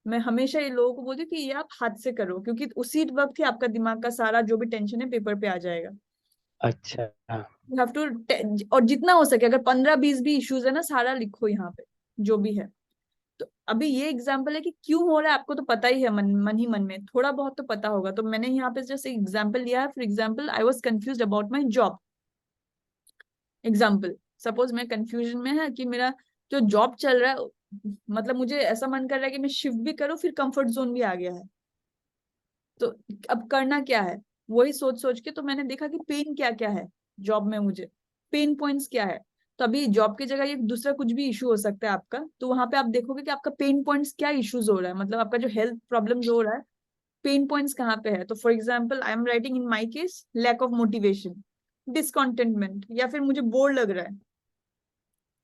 मैं हमेशा ये लोगों को बोलती हूँ कि ये आप हाथ से करो, क्योंकि उसी वक्त ही आपका दिमाग का सारा जो भी टेंशन है पेपर पे आ जाएगा। अच्छा। यू हैव टू, और जितना हो सके अगर 15-20 भी इश्यूज है ना, सारा लिखो यहाँ पे जो भी है। तो अभी ये एग्जाम्पल है कि क्यों हो रहा है आपको तो पता ही है, मन मन ही मन में थोड़ा बहुत तो पता होगा। तो मैंने यहाँ पे जैसे एग्जाम्पल लिया है, for example I was confuse about my job. Example, suppose मैं कंफ्यूजन में है कि मेरा जो जॉब चल रहा है, मतलब मुझे ऐसा मन कर रहा है कि मैं शिफ्ट भी करूँ, फिर कंफर्ट जोन भी आ गया है। तो अब करना क्या है, वही सोच सोच के तो मैंने देखा कि पेन क्या क्या है जॉब में, मुझे पेन पॉइंट्स क्या है। तो अभी जॉब की जगह ये दूसरा कुछ भी इशू हो सकता है आपका, तो वहां पे आप देखोगे कि आपका पेन पॉइंट्स क्या इश्यूज हो रहा है, मतलब आपका जो हेल्थ प्रॉब्लम्स हो रहा है, पेन पॉइंट्स कहाँ पे है। तो for example I am writing in my case lack of motivation, discontentment, या फिर मुझे बोर लग रहा है,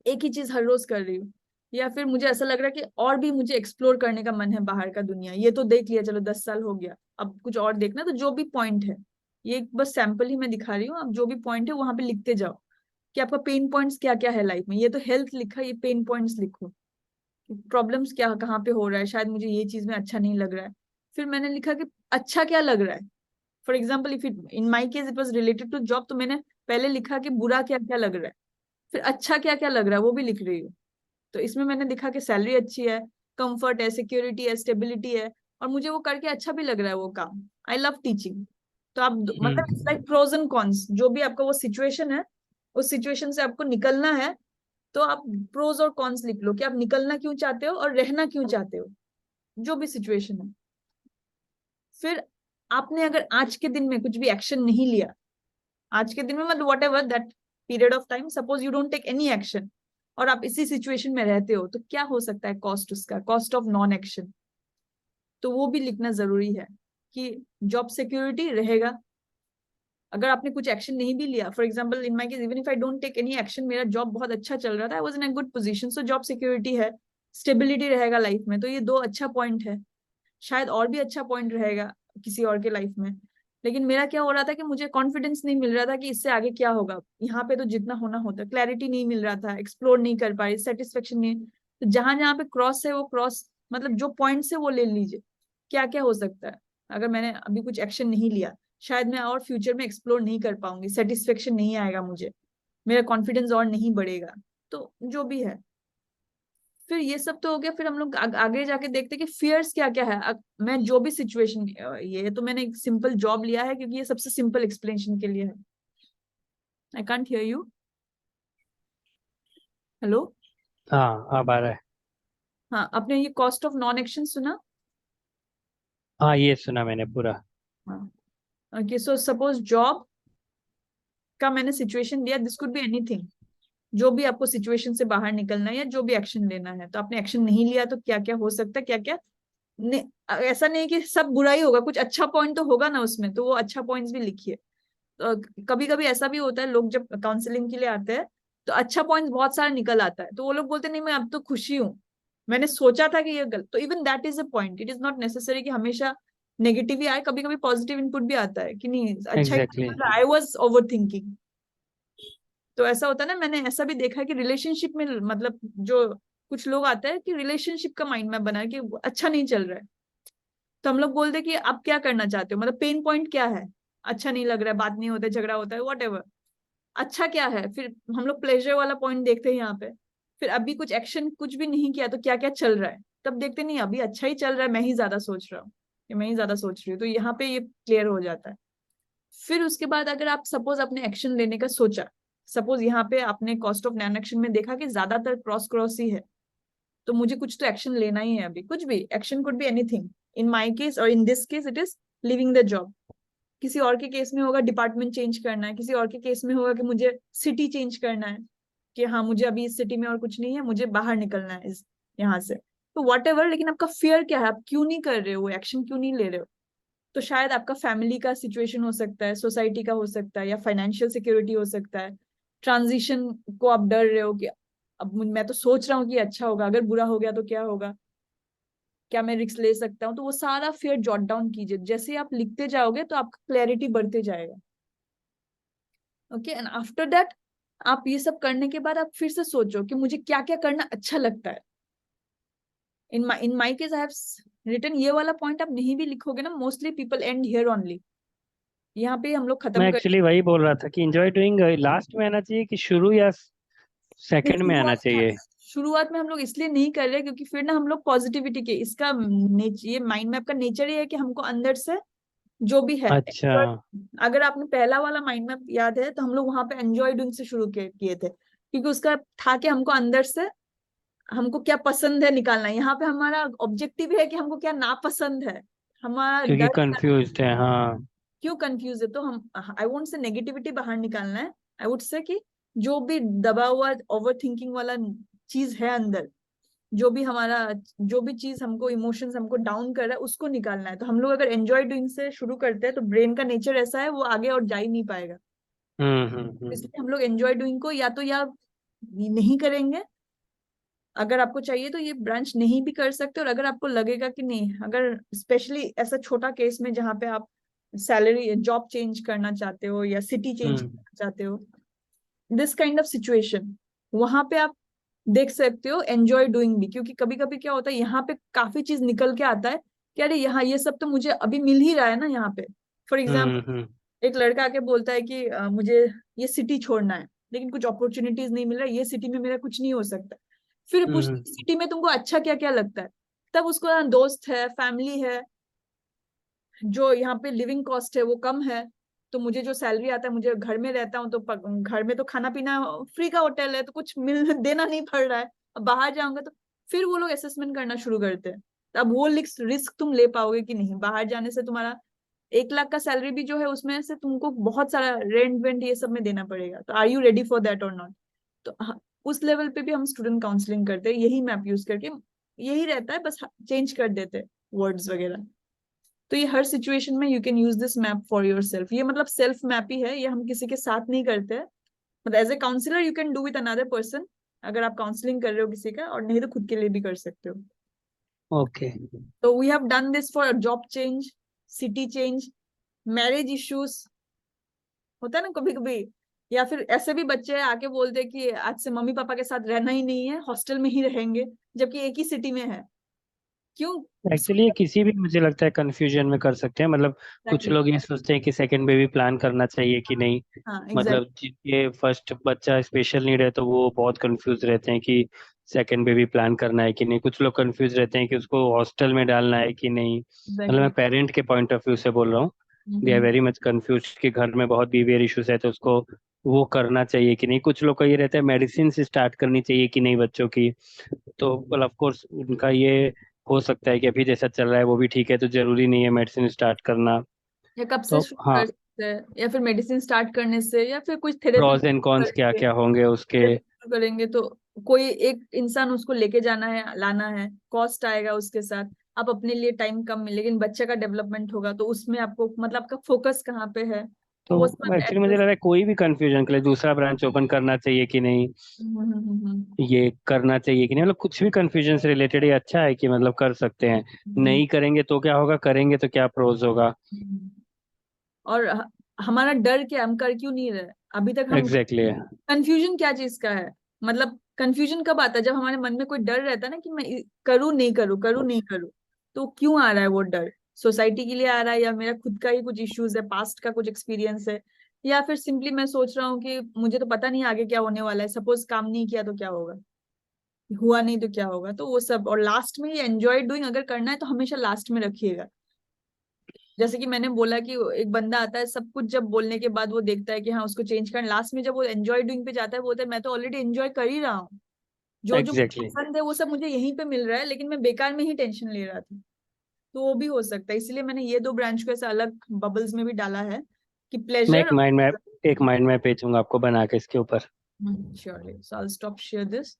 एक ही चीज हर रोज कर रही हूँ, या फिर मुझे ऐसा लग रहा है कि और भी मुझे एक्सप्लोर करने का मन है बाहर का दुनिया, ये तो देख लिया चलो 10 साल हो गया, अब कुछ और देखना। तो जो भी पॉइंट है, ये बस सैंपल ही मैं दिखा रही हूँ, अब जो भी पॉइंट है वहां पे लिखते जाओ कि आपका पेन पॉइंट्स क्या क्या है लाइफ में। ये तो हेल्थ लिखा, ये पेन पॉइंट्स लिखो, प्रॉब्लम्स क्या कहाँ पे हो रहा है, शायद मुझे ये चीज में अच्छा नहीं लग रहा है। फिर मैंने लिखा कि अच्छा क्या लग रहा है। For example if it in my case it was related to job, तो मैंने पहले लिखा कि बुरा क्या क्या लग रहा है, फिर अच्छा क्या क्या लग रहा है वो भी लिख रही हूँ। तो इसमें मैंने देखा कि सैलरी अच्छी है, कंफर्ट है, सिक्योरिटी है, स्टेबिलिटी है, और मुझे वो करके अच्छा भी लग रहा है वो काम। I love teaching. तो आप मतलब it's hmm. Like pros and cons, जो भी आपका वो सिचुएशन है, उस सिचुएशन से आपको निकलना है, तो आप प्रोज और कॉन्स लिख लो कि आप निकलना क्यों चाहते हो और रहना क्यों चाहते हो, जो भी सिचुएशन है। फिर आपने अगर आज के दिन में कुछ भी एक्शन नहीं लिया, आज के दिन में मतलब whatever that period of time, suppose you don't take any action, और आप इसी सिचुएशन में रहते हो, तो क्या हो सकता है कॉस्ट, उसका कॉस्ट ऑफ नॉन एक्शन। तो वो भी लिखना जरूरी है कि जॉब सिक्योरिटी रहेगा अगर आपने कुछ एक्शन नहीं भी लिया। For example in my case, even if I don't take any action, मेरा जॉब बहुत अच्छा चल रहा था, I was in a good position, so job security है, स्टेबिलिटी रहेगा लाइफ में। तो ये दो अच्छा पॉइंट है, शायद और भी अच्छा पॉइंट रहेगा किसी और के लाइफ में। लेकिन मेरा क्या हो रहा था कि मुझे कॉन्फिडेंस नहीं मिल रहा था कि इससे आगे क्या होगा, यहाँ पे तो जितना होना होता, क्लैरिटी नहीं मिल रहा था, एक्सप्लोर नहीं कर पा रही, सेटिस्फेक्शन नहीं। तो जहां जहां पे क्रॉस है वो क्रॉस, मतलब जो पॉइंट है वो ले लीजिए, क्या क्या हो सकता है अगर मैंने अभी कुछ एक्शन नहीं लिया, शायद मैं और फ्यूचर में एक्सप्लोर नहीं कर पाऊंगी, सेटिस्फेक्शन नहीं आएगा मुझे, मेरा कॉन्फिडेंस और नहीं बढ़ेगा। तो जो भी है, फिर ये सब तो हो गया। फिर हम लोग आगे जाके देखते हैं कि फियर्स क्या क्या है। मैं जो भी सिचुएशन, ये तो मैंने एक सिंपल जॉब लिया है क्योंकि ये सबसे सिंपल एक्सप्लेनेशन के लिए है। I can't hear you. Hello. हाँ, अब आ रहा है। हाँ, आपने ये कॉस्ट ऑफ नॉन एक्शन सुना? हाँ, ये सुना मैंने पूरा। हाँ। ओके, सो सपोज जॉब का मैंने सिचुएशन लिया, दिस कुड बी एनीथिंग, जो भी आपको सिचुएशन से बाहर निकलना है या जो भी एक्शन लेना है। तो आपने एक्शन नहीं लिया तो क्या क्या हो सकता है, क्या क्या ने, ऐसा नहीं कि सब बुरा ही होगा, कुछ अच्छा पॉइंट तो होगा ना उसमें, तो वो अच्छा पॉइंट्स भी लिखिए। तो कभी कभी ऐसा भी होता है, लोग जब काउंसलिंग के लिए आते हैं तो अच्छा पॉइंट्स बहुत सारा निकल आता है, तो वो लोग बोलते हैं, नहीं मैं अब तो खुशी हूँ, मैंने सोचा था कि ये गलत। तो even that is a point, it is not necessary कि हमेशा नेगेटिव ही आए, कभी कभी पॉजिटिव इनपुट भी आता है कि नहीं अच्छा exactly. He, I was over thinking. तो ऐसा होता है ना, मैंने ऐसा भी देखा है कि रिलेशनशिप में, मतलब जो कुछ लोग आते हैं कि रिलेशनशिप का माइंड मैप बना है कि अच्छा नहीं चल रहा है, तो हम लोग बोलते हैं कि आप क्या करना चाहते हो, मतलब पेन पॉइंट क्या है। अच्छा नहीं लग रहा है, बात नहीं होता है, झगड़ा होता है, वॉट एवर। अच्छा क्या है, फिर हम लोग प्लेजर वाला पॉइंट देखते हैं यहाँ पे। फिर अभी कुछ एक्शन कुछ भी नहीं किया तो क्या क्या चल रहा है, तब देखते नहीं अभी अच्छा ही चल रहा है, मैं ही ज्यादा सोच रहा हूँ, या मैं ही ज्यादा सोच रही हूँ, तो यहाँ पे ये क्लियर हो जाता है। फिर उसके बाद अगर आप सपोज अपने एक्शन लेने का सोचा, सपोज यहाँ पे आपने कॉस्ट ऑफ नॉन एक्शन में देखा कि ज्यादातर क्रॉस क्रॉस ही है, तो मुझे कुछ तो एक्शन लेना ही है अभी, कुछ भी action could be anything. In my case और in this case it is leaving the job. किसी और के केस में होगा डिपार्टमेंट चेंज करना है, किसी और के केस में होगा कि मुझे सिटी चेंज करना है, कि हाँ मुझे अभी इस सिटी में और कुछ नहीं है, मुझे बाहर निकलना है इस यहाँ से। तो वॉट एवर, लेकिन आपका फियर क्या है, आप क्यों नहीं कर रहे हो, एक्शन क्यों नहीं ले रहे हो? तो शायद आपका फैमिली का सिचुएशन हो सकता है, सोसाइटी का हो सकता है, या फाइनेंशियल सिक्योरिटी हो सकता है। ट्रांजिशन को आप डर रहे हो कि अब मैं तो सोच रहा हूँ कि अच्छा होगा, अगर बुरा हो गया तो क्या होगा, क्या मैं रिस्क ले सकता हूँ? तो वो सारा फियर जॉट डाउन कीजिए, जैसे आप लिखते जाओगे तो आपका क्लैरिटी बढ़ते जाएगा। ओके, एंड आफ्टर दैट आप ये सब करने के बाद आप फिर से सोचो कि मुझे क्या क्या करना अच्छा लगता है। In my case I have written, ये वाला पॉइंट आप नहीं भी लिखोगे ना, mostly people and here only, यहाँ पे हम लोग मैं खत्म कर। एक्चुअली वही बोल रहा था कि एंजॉय डूइंग लास्ट में आना चाहिए कि शुरू या नहीं, सेकंड में आना चाहिए। शुरुआत में हम लोग इसलिए नहीं कर रहे क्योंकि फिर ना हम लोग पॉजिटिविटी के, इसका ये माइंड मैप का नेचर ये है कि हमको अंदर से जो भी है अच्छा। अगर आपने पहला वाला माइंड मैप याद है तो हम लोग वहां पे एंजॉय डूइंग से शुरू किए थे, क्योंकि उसका था कि हमको अंदर से हमको क्या पसंद है निकालना है। यहाँ पे हमारा ऑब्जेक्टिव है कि हमको क्या नापसंद है, हमारा क्योंकि डर क्या है, कंफ्यूज है, हाँ। क्यों कंफ्यूज है। तो हम, आई वोंट से नेगेटिविटी बाहर निकालना है, आई वुड से कि जो भी दबा हुआ ओवर थिंकिंग वाला चीज है अंदर, जो भी हमारा, जो भी चीज हमको इमोशंस हमको डाउन कर रहा है उसको निकालना है। तो हम लोग अगर एंजॉय डूइंग से शुरू करते हैं तो ब्रेन का नेचर ऐसा है वो आगे और जा ही नहीं पाएगा। हम्म। इसलिए हम लोग एंजॉय डूइंग को या नहीं करेंगे, अगर आपको चाहिए तो ये ब्रांच नहीं भी कर सकते। और अगर आपको लगेगा कि नहीं, अगर स्पेशली ऐसा छोटा केस में जहाँ पे आप सैलरी जॉब चेंज करना चाहते हो या सिटी चेंज हम्म करना चाहते हो, दिस काइंड ऑफ सिचुएशन, वहां पे आप देख सकते हो एंजॉय डूइंग भी। क्योंकि कभी कभी क्या होता है, यहाँ पे काफी चीज निकल के आता है कि अरे यहाँ ये सब तो मुझे अभी मिल ही रहा है ना यहाँ पे। फॉर एग्जाम्पल, हम्म। एक लड़का आके बोलता है कि मुझे ये सिटी छोड़ना है, लेकिन कुछ अपॉर्चुनिटीज नहीं मिल रहा, ये सिटी में मेरा कुछ नहीं हो सकता। फिर हम्म पूछते सिटी में तुमको अच्छा क्या क्या लगता है, तब उसको ना दोस्त है, फैमिली है, जो यहाँ पे लिविंग कॉस्ट है वो कम है, तो मुझे जो सैलरी आता है, मुझे घर में रहता हूँ तो घर में तो खाना पीना फ्री का होटल है, तो कुछ मिल देना नहीं पड़ रहा है, अब बाहर जाऊंगा तो। फिर वो लोग असेसमेंट करना शुरू करते हैं। तो अब वो रिस्क तुम ले पाओगे कि नहीं, बाहर जाने से तुम्हारा 1 लाख का सैलरी भी जो है उसमें से तुमको बहुत सारा रेंट वेंट ये सब में देना पड़ेगा, तो are you ready for that और नॉट? तो उस लेवल पे भी हम स्टूडेंट काउंसलिंग करते हैं यही मैप यूज करके। यही रहता है, बस चेंज कर देते हैं वर्ड्स वगैरह। तो ये हर सिचुएशन में you can use this map for your self. ये मतलब सेल्फ मैप ही है, ये हम किसी के साथ नहीं करते हैं। मतलब as a counsellor you can do with another person, अगर आप काउंसलिंग कर रहे हो किसी का, और नहीं तो खुद के लिए भी कर सकते हो। ओके। तो we have done this for job change, city change, marriage issues, होता है ना कभी कभी। या फिर ऐसे भी बच्चे आके बोलते हैं कि आज से मम्मी पापा के साथ रहना ही नहीं है, हॉस्टल में ही रहेंगे, जबकि एक ही सिटी में है। क्यों? एक्चुअली ये किसी भी, मुझे लगता है, कंफ्यूजन में कर सकते हैं। मतलब कुछ एग्जैक्टली। लोग ये सोचते हैं कि सेकंड बेबी प्लान करना चाहिए कि नहीं। हाँ एग्जैक्ट। मतलब जिनके फर्स्ट बच्चा स्पेशल नीड है तो वो बहुत कंफ्यूज रहते हैं कि सेकंड बेबी प्लान करना है कि नहीं। कुछ लोग कंफ्यूज रहते हैं कि उसको हॉस्टल में डालना है कि नहीं। मतलब मैं एग्जैक्टली। पेरेंट के पॉइंट ऑफ व्यू से बोल रहा हूँ। They are very much confuse कि घर में बहुत बिहेवियर इश्यूज है तो उसको वो करना चाहिए कि नहीं। कुछ लोग का ये रहता है मेडिसिन से स्टार्ट करनी चाहिए कि नहीं बच्चों की। तो well, ऑफ कोर्स उनका ये हो सकता है कि अभी जैसा चल रहा है वो भी ठीक है, तो जरूरी नहीं है मेडिसिन स्टार्ट करना। या कब से तो शुरू हाँ, कर सकते हैं, या फिर मेडिसिन स्टार्ट करने से, या फिर कुछ थेरेपी प्रॉज एंड कॉन्स क्या क्या होंगे उसके। करेंगे तो कोई एक इंसान उसको लेके जाना है, लाना है, कॉस्ट आएगा उसके साथ। आप अपने लिए टाइम कम मिले, लेकिन बच्चे का डेवलपमेंट होगा तो उसमें आपको मतलब आपका फोकस कहाँ पे है, तो वो सब एक्चुअली मुझे एड्रेस। लग रहा है कोई भी कंफ्यूजन के लिए दूसरा ब्रांच ओपन करना चाहिए कि नहीं, ये करना चाहिए कि नहीं, मतलब कुछ भी कंफ्यूजन से रिलेटेड ये अच्छा है कि मतलब कर सकते हैं। नहीं करेंगे तो क्या होगा, करेंगे तो क्या प्रोज होगा। और हमारा डर क्या, हम कर क्यों नहीं रहे अभी तक हम? एग्जैक्टली है। कंफ्यूजन क्या चीज का है? मतलब कंफ्यूजन कब आता है, जब हमारे मन में कोई डर रहता है ना कि मैं करूँ नहीं करूँ, करूँ नहीं करूँ। तो क्यों आ रहा है वो डर? सोसाइटी के लिए आ रहा है, या मेरा खुद का ही कुछ इश्यूज है, पास्ट का कुछ एक्सपीरियंस है, या फिर सिंपली मैं सोच रहा हूँ कि मुझे तो पता नहीं आगे क्या होने वाला है, सपोज काम नहीं किया तो क्या होगा, हुआ नहीं तो क्या होगा, तो वो सब। और लास्ट में ये एंजॉय डूइंग अगर करना है तो हमेशा लास्ट में रखिएगा। जैसे कि मैंने बोला कि एक बंदा आता है, सब कुछ जब बोलने के बाद वो देखता है कि हाँ उसको चेंज करना, लास्ट में जब वो एंजॉय डूइंग पे जाता है, बोलता है मैं तो ऑलरेडी एंजॉय कर ही रहा हूँ, जो जो मुझे एग्जैक्टली। पसंद है वो सब मुझे यहीं पे मिल रहा है, लेकिन मैं बेकार में ही टेंशन ले रहा था। तो वो भी हो सकता है, इसलिए मैंने ये दो ब्रांच को ऐसे अलग बबल्स में भी डाला है कि मैं प्लेजर। एक माइंड मैप भेजूंगा आपको बना के इसके ऊपर। Surely, so I stop share this.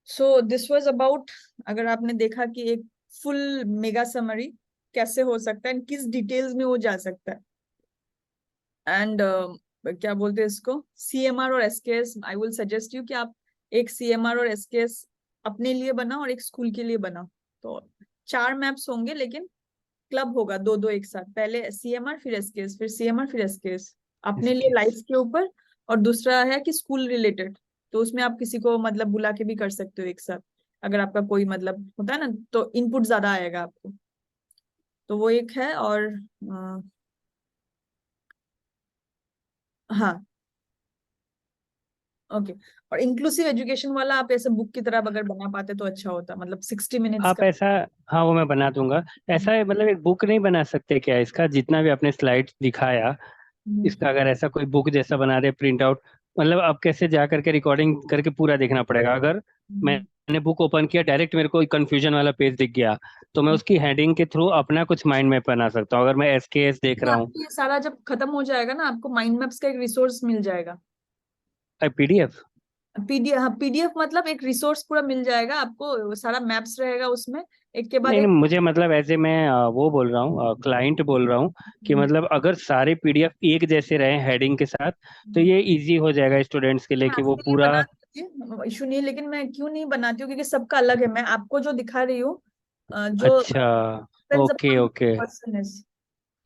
So this was about, अगर आपने देखा कि एक फुल मेगा समरी कैसे हो सकता है, किस डिटेल्स में वो जा सकता है, एंड क्या बोलते हैं इसको, सीएमआर और SKS. I will suggest you कि आप एक सीएमआर और एसकेएस अपने लिए बनाओ और एक स्कूल के लिए बनाओ। तो 4 मैप्स होंगे, लेकिन क्लब होगा दो दो एक साथ, पहले सीएमआर फिर एसकेएस, फिर सीएमआर फिर एसकेएस अपने लिए इसके लाइफ के ऊपर। और दूसरा है कि स्कूल रिलेटेड, तो उसमें आप किसी को मतलब बुला के भी कर सकते हो एक साथ, अगर आपका कोई मतलब होता है ना, तो इनपुट ज्यादा आएगा आपको। तो वो एक है। और हाँ, ओके। और इंक्लूसिव एजुकेशन वाला आप ऐसे बुक की तरह अगर बना पाते तो अच्छा होता, मतलब 60 मिनट्स आप का। ऐसा, हाँ वो मैं बना दूंगा। ऐसा है मतलब एक बुक नहीं बना सकते क्या इसका, जितना भी आपने स्लाइड्स दिखाया हम्म, इसका अगर ऐसा कोई बुक जैसा बना दे प्रिंट आउट। मतलब अब कैसे जा करके रिकॉर्डिंग करके पूरा देखना पड़ेगा। अगर हम्म, मैंने बुक ओपन किया डायरेक्ट मेरे को कंफ्यूजन वाला पेज दिख गया, तो मैं उसकी हेडिंग के थ्रू अपना कुछ माइंड मैप बना सकता हूँ अगर मैं एसकेएस देख रहा हूँ। आपको ये सारा जब खत्म हो जाएगा ना, आपको माइंड मैप्स का एक रिसोर्स मिल जाएगा। पीडीएफ? पीडीएफ, हाँ पीडीएफ मतलब एक रिसोर्स पूरा मिल जाएगा आपको, वो सारा मैप्स रहेगा उसमें, एक के बाद नहीं एक। नहीं, मुझे मतलब ऐसे मैं वो बोल रहा हूँ, क्लाइंट बोल रहा हूँ कि मतलब अगर सारे पीडीएफ एक जैसे रहे हेडिंग के साथ तो ये इजी हो जाएगा स्टूडेंट्स के लिए हाँ कि वो फिर ये पूरा। बना दीजिए, इशू नहीं है, लेकिन मैं क्यों नहीं बनाती हूँ, क्योंकि सबका अलग है। मैं आपको जो दिखा रही हूँ, जो अच्छा। Depends okay upon okay. Person is.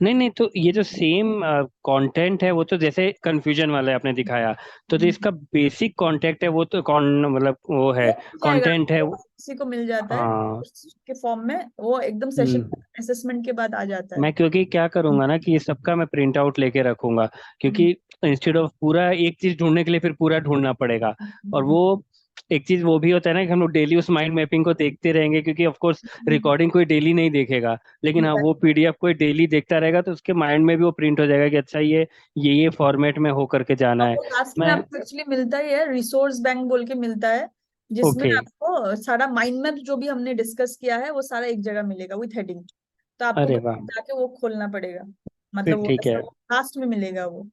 नहीं नहीं, तो ये जो सेम कंटेंट है वो तो जैसे कंफ्यूजन वाला है आपने दिखाया, तो जो इसका बेसिक कंटेंट है वो तो कौन मतलब वो है, वो मिल जाएगा कंटेंट है आपको, किसी को मिल जाता है हाँ। के फॉर्म में, वो एकदम सेशन हम्म। असेसमेंट के बाद आ जाता है। मैं क्योंकि क्या करूंगा ना कि ये सबका मैं प्रिंट आउट लेके रखूंगा, क्योंकि इंस्टेड ऑफ पूरा एक चीज ढूंढने के लिए फिर पूरा ढूंढना पड़ेगा। और वो एक चीज वो भी होता है ना कि हम लोग डेली उस माइंड मैपिंग को देखते रहेंगे, क्योंकि ऑफ कोर्स रिकॉर्डिंग कोई डेली नहीं देखेगा, लेकिन हाँ वो पीडीएफ कोई डेली देखता रहेगा तो उसके माइंड में भी वो प्रिंट हो जाएगा कि अच्छा ये फॉर्मेट में हो करके जाना अब है। वो लास्ट में मैं आपको एक्चुअली मिलता ही है, रिसोर्स बैंक बोल के मिलता है, जिसमें ओके। आपको सारा माइंड मैप जो भी हमने डिस्कस किया है वो सारा एक जगह मिलेगा विथ हेडिंग। तो आपको अरे बस वाह, जाके वो खोलना पड़ेगा, फिर मतलब वो ठीक ऐसा है। लास्ट में मिलेगा वो।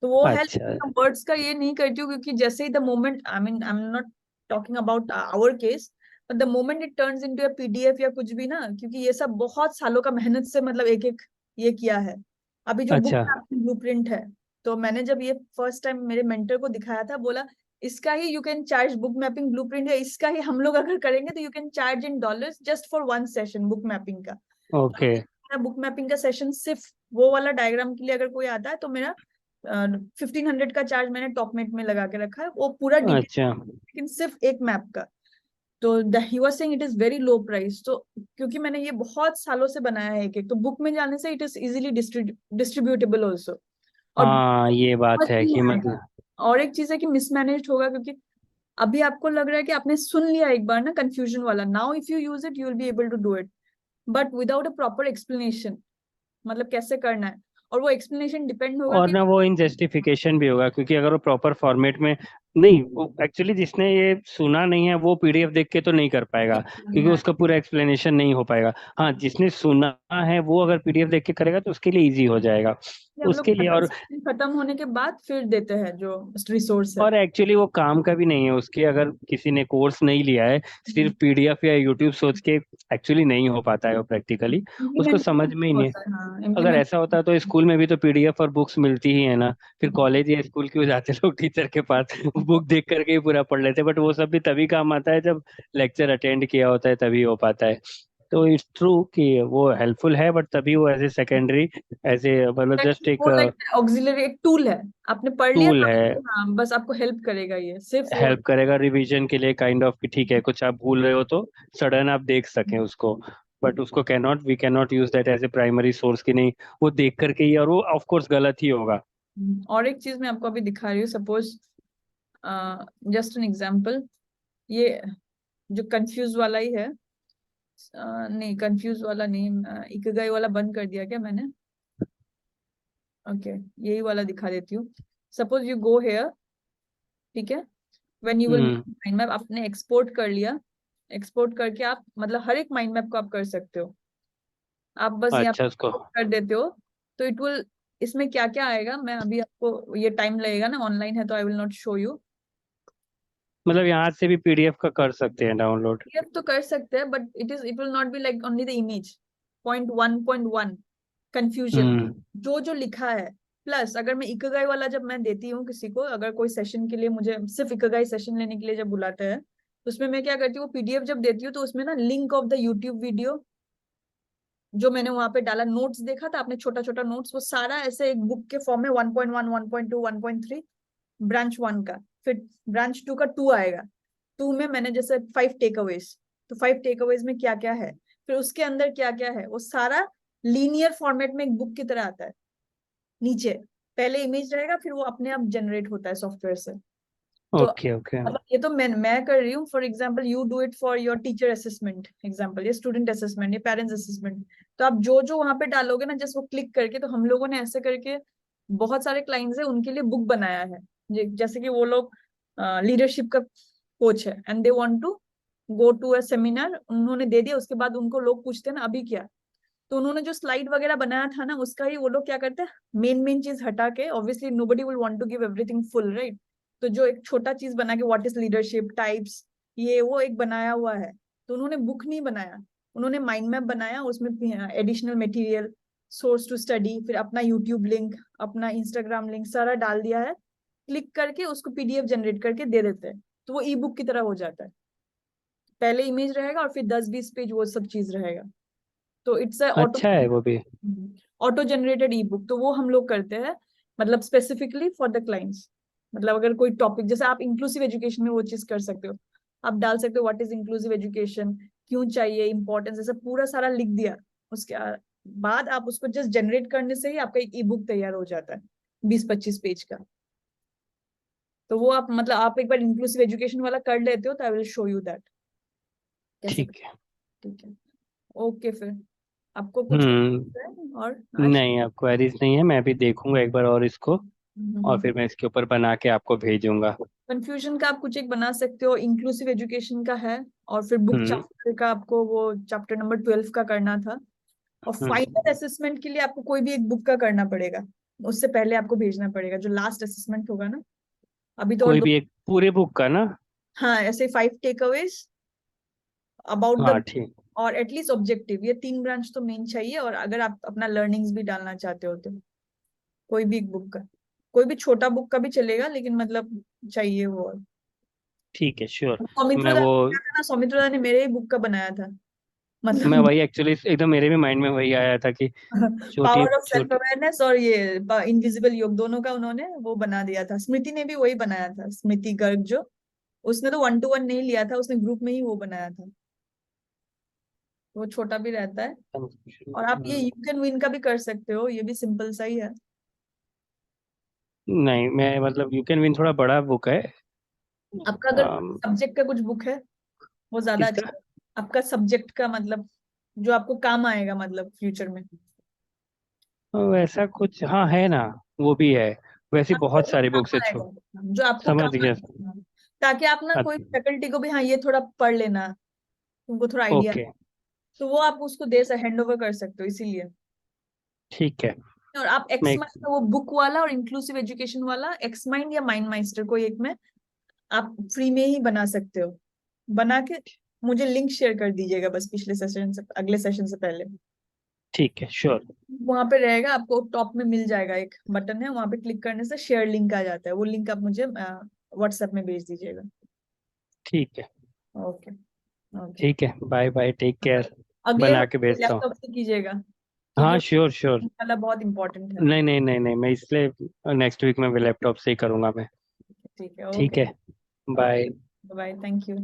तो वो है, अच्छा। लेकिन मैं वर्ड्स का ये नहीं करती हूँ, क्योंकि जैसे ही the moment, I am not talking about our case, but the moment it turns into a PDF या कुछ भी ना, क्योंकि ये सब बहुत सालों का मेहनत से मतलब एक एक ये किया है। अभी जो बुक अच्छा। का ब्लूप्रिंट है, तो मैंने जब ये फर्स्ट टाइम मेरे मेंटर को दिखाया था, बोला इसका ही you can charge, book mapping blueprint है, इसका ही हम लोग अगर करेंगे तो you can charge in dollars just for one session book mapping का। ओके। मेरा बुक मैपिंग का सेशन सिर्फ वो वाला डायग्राम के लिए अगर कोई आता है, तो मेरा 1500 का चार्ज मैंने टॉपमेट में लगा के रखा है, वो पूरा डिटेल, अच्छा। लेकिन सिर्फ एक मैप का। तो he was saying it is very low price. तो क्योंकि मैंने ये बहुत सालों से बनाया है एक एक, तो बुक में जाने से it is easily distributable also. और हाँ ये समझ बात है नहीं कि आएगा। मतलब। और एक चीज है कि मिसमैनेज होगा, क्योंकि अभी आपको लग रहा है कि आपने सुन लिया एक बार ना कंफ्यूजन वाला, now if you use it you will be able to do it, but without a proper explanation, मतलब कैसे करना है। और वो एक्सप्लेनेशन डिपेंड होगा और कि ना वो इन जस्टिफिकेशन भी होगा, क्योंकि अगर वो प्रॉपर फॉर्मेट में नहीं, वो एक्चुअली जिसने ये सुना नहीं है वो पीडीएफ देख के तो नहीं कर पाएगा, क्योंकि उसका पूरा एक्सप्लेनेशन नहीं हो पाएगा। हाँ जिसने सुना है वो अगर पीडीएफ देख के करेगा तो उसके लिए इजी हो जाएगा हम लोग उसके लिए। और खत्म होने के बाद फिर देते हैं जो रिसोर्स है। और एक्चुअली वो काम का भी नहीं है उसके, अगर किसी ने कोर्स नहीं लिया है सिर्फ पीडीएफ या यूट्यूब सोच के एक्चुअली नहीं हो पाता है वो प्रैक्टिकली, उसको इम्प्लीमेंट समझ में ही नहीं। होता है, हाँ अगर इम्प्लीमेंट। ऐसा होता तो स्कूल में भी तो पीडीएफ और बुक्स मिलती ही है ना, फिर कॉलेज या स्कूल क्यों जाते लोग टीचर के पास बुक देख करके ही पूरा पढ़ लेते। बट वो सब भी तभी काम आता है जब लेक्चर अटेंड किया होता है, तभी हो पाता है। तो इट्स ट्रू कि वो हेल्पफुल है, बट तभी वो as a secondary, as a मतलब जस्ट एक वो लाइक ऑक्सिलरी एक टूल है, आपने पढ़ लिया टूल तो है। हाँ बस आपको हेल्प करेगा, ये सिर्फ वो। हेल्प करेगा रिवीजन के लिए काइंड ऑफ, कि ठीक है कुछ आप भूल रहे हो तो सडन आप देख सकें उसको। बट उसको we can not use that as a primary source की नहीं, वो देख करके ही, और वो ऑफ कोर्स गलत ही होगा। और एक चीज मैं आपको अभी दिखा रही हूँ, सपोज जस्ट एन एग्जांपल, ये जो कंफ्यूज वाला ही है, नहीं कंफ्यूज वाला नहीं, इकिगाई वाला बंद कर दिया क्या मैंने? ओके, यही वाला दिखा देती हूँ। सपोज यू गो हेयर, ठीक है, when you will hmm. Mind map, आपने एक्सपोर्ट कर लिया, एक्सपोर्ट करके आप मतलब हर एक माइंड मैप को आप कर सकते हो। आप बस यहाँ अच्छा, उसको कर देते हो तो इट विल, इसमें क्या क्या आएगा, मैं अभी आपको, ये टाइम लगेगा ना, ऑनलाइन है तो I will not show you. मतलब यहाँ से भी पीडीएफ का कर सकते हैं डाउनलोड? पीडीएफ तो कर सकते हैं but it will not be like only the image. Point 1.1 confusion, hmm. जो जो लिखा है, प्लस अगर मैं इकिगाई वाला जब मैं देती हूँ किसी को, अगर कोई सेशन के लिए मुझे सिर्फ इकिगाई सेशन लेने के लिए जब बुलाते हैं, तो उसमें मैं क्या करती हूँ, पीडीएफ जब देती हूँ तो उसमें ना link of the YouTube video जो मैंने वहां पे डाला, नोट्स देखा था आपने, छोटा छोटा नोट्स, वो सारा ऐसे एक बुक के फॉर्म में 1.1, 1.2, 1.3, ब्रांच 1 का, फिर ब्रांच 2 का 2 आएगा। 2 में मैंने जैसे 5 टेक अवेज, तो 5 टेक अवेज में क्या क्या है, फिर उसके अंदर क्या क्या है, वो सारा लीनियर फॉर्मेट में एक बुक की तरह आता है। नीचे पहले इमेज रहेगा, फिर वो अपने आप जनरेट होता है सॉफ्टवेयर से। तो ओके ओके। मतलब ये तो मैं कर रही हूँ, for example you do it for your teacher assessment example, ये स्टूडेंट असेसमेंट, ये पेरेंट्स असेसमेंट, तो आप जो जो वहां पे डालोगे ना, जस्ट वो क्लिक करके, तो हम लोगों ने ऐसे करके बहुत सारे क्लाइंट्स है उनके लिए बुक बनाया है। जैसे कि वो लोग लीडरशिप का कोच है and they want to go to a seminar, उन्होंने दे दिया, उसके बाद उनको लोग पूछते हैं ना अभी क्या, तो उन्होंने जो स्लाइड वगैरह बनाया था ना, उसका ही वो लोग क्या करते हैं, मेन मेन चीज हटा के, obviously nobody will want to give everything full, right, तो जो एक छोटा चीज बना के, व्हाट इज लीडरशिप टाइप्स, ये वो एक बनाया हुआ है। तो उन्होंने बुक नहीं बनाया, उन्होंने माइंड मैप बनाया, उसमें additional material, source to study, फिर अपना यूट्यूब लिंक, अपना इंस्टाग्राम लिंक सारा डाल दिया है, क्लिक करके उसको पीडीएफ जनरेट करके दे देते हैं, तो वो ई बुक की तरह हो जाता है। पहले इमेज रहेगा और फिर 10-20 पेज वो सब चीज रहेगा। तो इट्स ऑटो अच्छा है वो भी। ऑटो जनरेटेड ई बुक, तो वो हम लोग करते हैं, मतलब स्पेसिफिकली फॉर द क्लाइंट्स। मतलब अगर कोई टॉपिक, जैसे आप इंक्लूसिव एजुकेशन में वो चीज कर सकते हो, आप डाल सकते हो व्हाट इज इंक्लूसिव एजुकेशन, क्यों चाहिए, इंपॉर्टेंस, ऐसा पूरा सारा लिख दिया। उसके बाद आप उसको जस्ट जनरेट करने से ही आपका एक ई बुक तैयार हो जाता है, 20-25 पेज का। तो वो आप मतलब आप एक बार इंक्लूसिव एजुकेशन वाला कर लेते हो तो I will show you that कैसे ठीक करते है। हैं। ठीक है, ओके, फिर आपको कुछ हम्म। है और आज? नहीं, अब क्वेरीज नहीं है, मैं भी देखूंगा एक बार और इसको, और फिर मैं इसके ऊपर बना के आपको भेजूंगा। कंफ्यूजन का आप कुछ एक बना सकते हो, इंक्लूसिव एजुकेशन का है, और फिर बुक हम्म। चैप्टर का आपको वो चैप्टर नंबर 12 का करना था। और हम्म। फाइनल असेसमेंट के लिए आपको कोई भी एक बुक का करना पड़ेगा, उससे पहले आपको भेजना पड़ेगा जो लास्ट असेसमेंट होगा ना। अभी तो और कोई दो, भी एक पूरे बुक का ना? हाँ, ऐसे 5 टेक अवेज अबाउट हाँ द, ठीक। और एटलीस्ट ऑब्जेक्टिव, ये 3 ब्रांच तो मेन चाहिए, और अगर आप अपना लर्निंग्स भी डालना चाहते हो तो कोई भी एक बुक का, कोई भी छोटा बुक का भी चलेगा, लेकिन मतलब चाहिए वो। ठीक है, श्योर। मैं सौमित्रोदा वो, ने क्या था ना, सौमित्रोदा ने मेरे ही बुक का बनाया था, मैं मतलब वही एक्चुअली एकदम मेरे भी माइंड में वही आया था कि छोटी पावर ऑफ सेल्फ छोटी। अवेयरनेस और ये इनविजिबल योग, दोनों का उन्होंने वो बना दिया था। स्मृति ने भी वही बनाया था, स्मृति गर्ग जो, उसने तो 1-to-1 नहीं लिया था, उसने ग्रुप में ही वो बनाया था, वो छोटा भी रहता है। और आप ये यू कैन विन का भी कर सकते हो, ये भी सिंपल सा ही है। नहीं, मैं मतलब यू कैन विन थोड़ा बड़ा बुक है। आपका अगर अम, सब्जेक्ट का कुछ बुक है, वो ज्यादा किसका? अच्छा है। आपका सब्जेक्ट का मतलब, जो आपको काम आएगा मतलब फ्यूचर में। वैसा कुछ हाँ है ना, वो भी है। वैसे हाँ, बहुत जो सारी बुक्स है, काम छो आएगा, जो आपको समझ काम गया। आएगा, ताकि आप ना कोई फैकल्टी को भी, हाँ ये थोड़ा पढ़ लेना, तुमको थोड़ा आइडिया, ओके। तो वो आप उसको दे हैंड ओवर कर सकते हो इसीलिए। ठीक है। और आप एक्स मैं माइंड, वो बुक वाला और इंक्लूसिव एजुकेशन वाला, एक्स माइंड या माइंड माइस्टर, कोई एक में आप फ्री में ही बना सकते हो। बना के मुझे लिंक शेयर कर दीजिएगा बस, पिछले सेशन से, अगले सेशन से पहले। ठीक है, श्योर। वहां पे रहेगा, आपको टॉप में मिल जाएगा, एक बटन है वहां पे, क्लिक करने से शेयर लिंक आ जाता है, वो लिंक आप मुझे व्हाट्सएप में भेज दीजिएगा। ठीक है। Okay, okay. ठीक है, बाय बाय, टेक केयर। अगले बना के हफ्ते भेजता हूँ। लैपटॉप से कीजिएगा, क्योंकि हाँ, श्योर श्योर। वाला बहुत इंपॉर्टेंट है। नहीं नहीं नहीं नहीं, मैं इसलिए नेक्स्ट वीक में भी लैपटॉप से ही करूँगा मैं। ठीक है, ठीक ओके, है। बाय। Bye, thank you.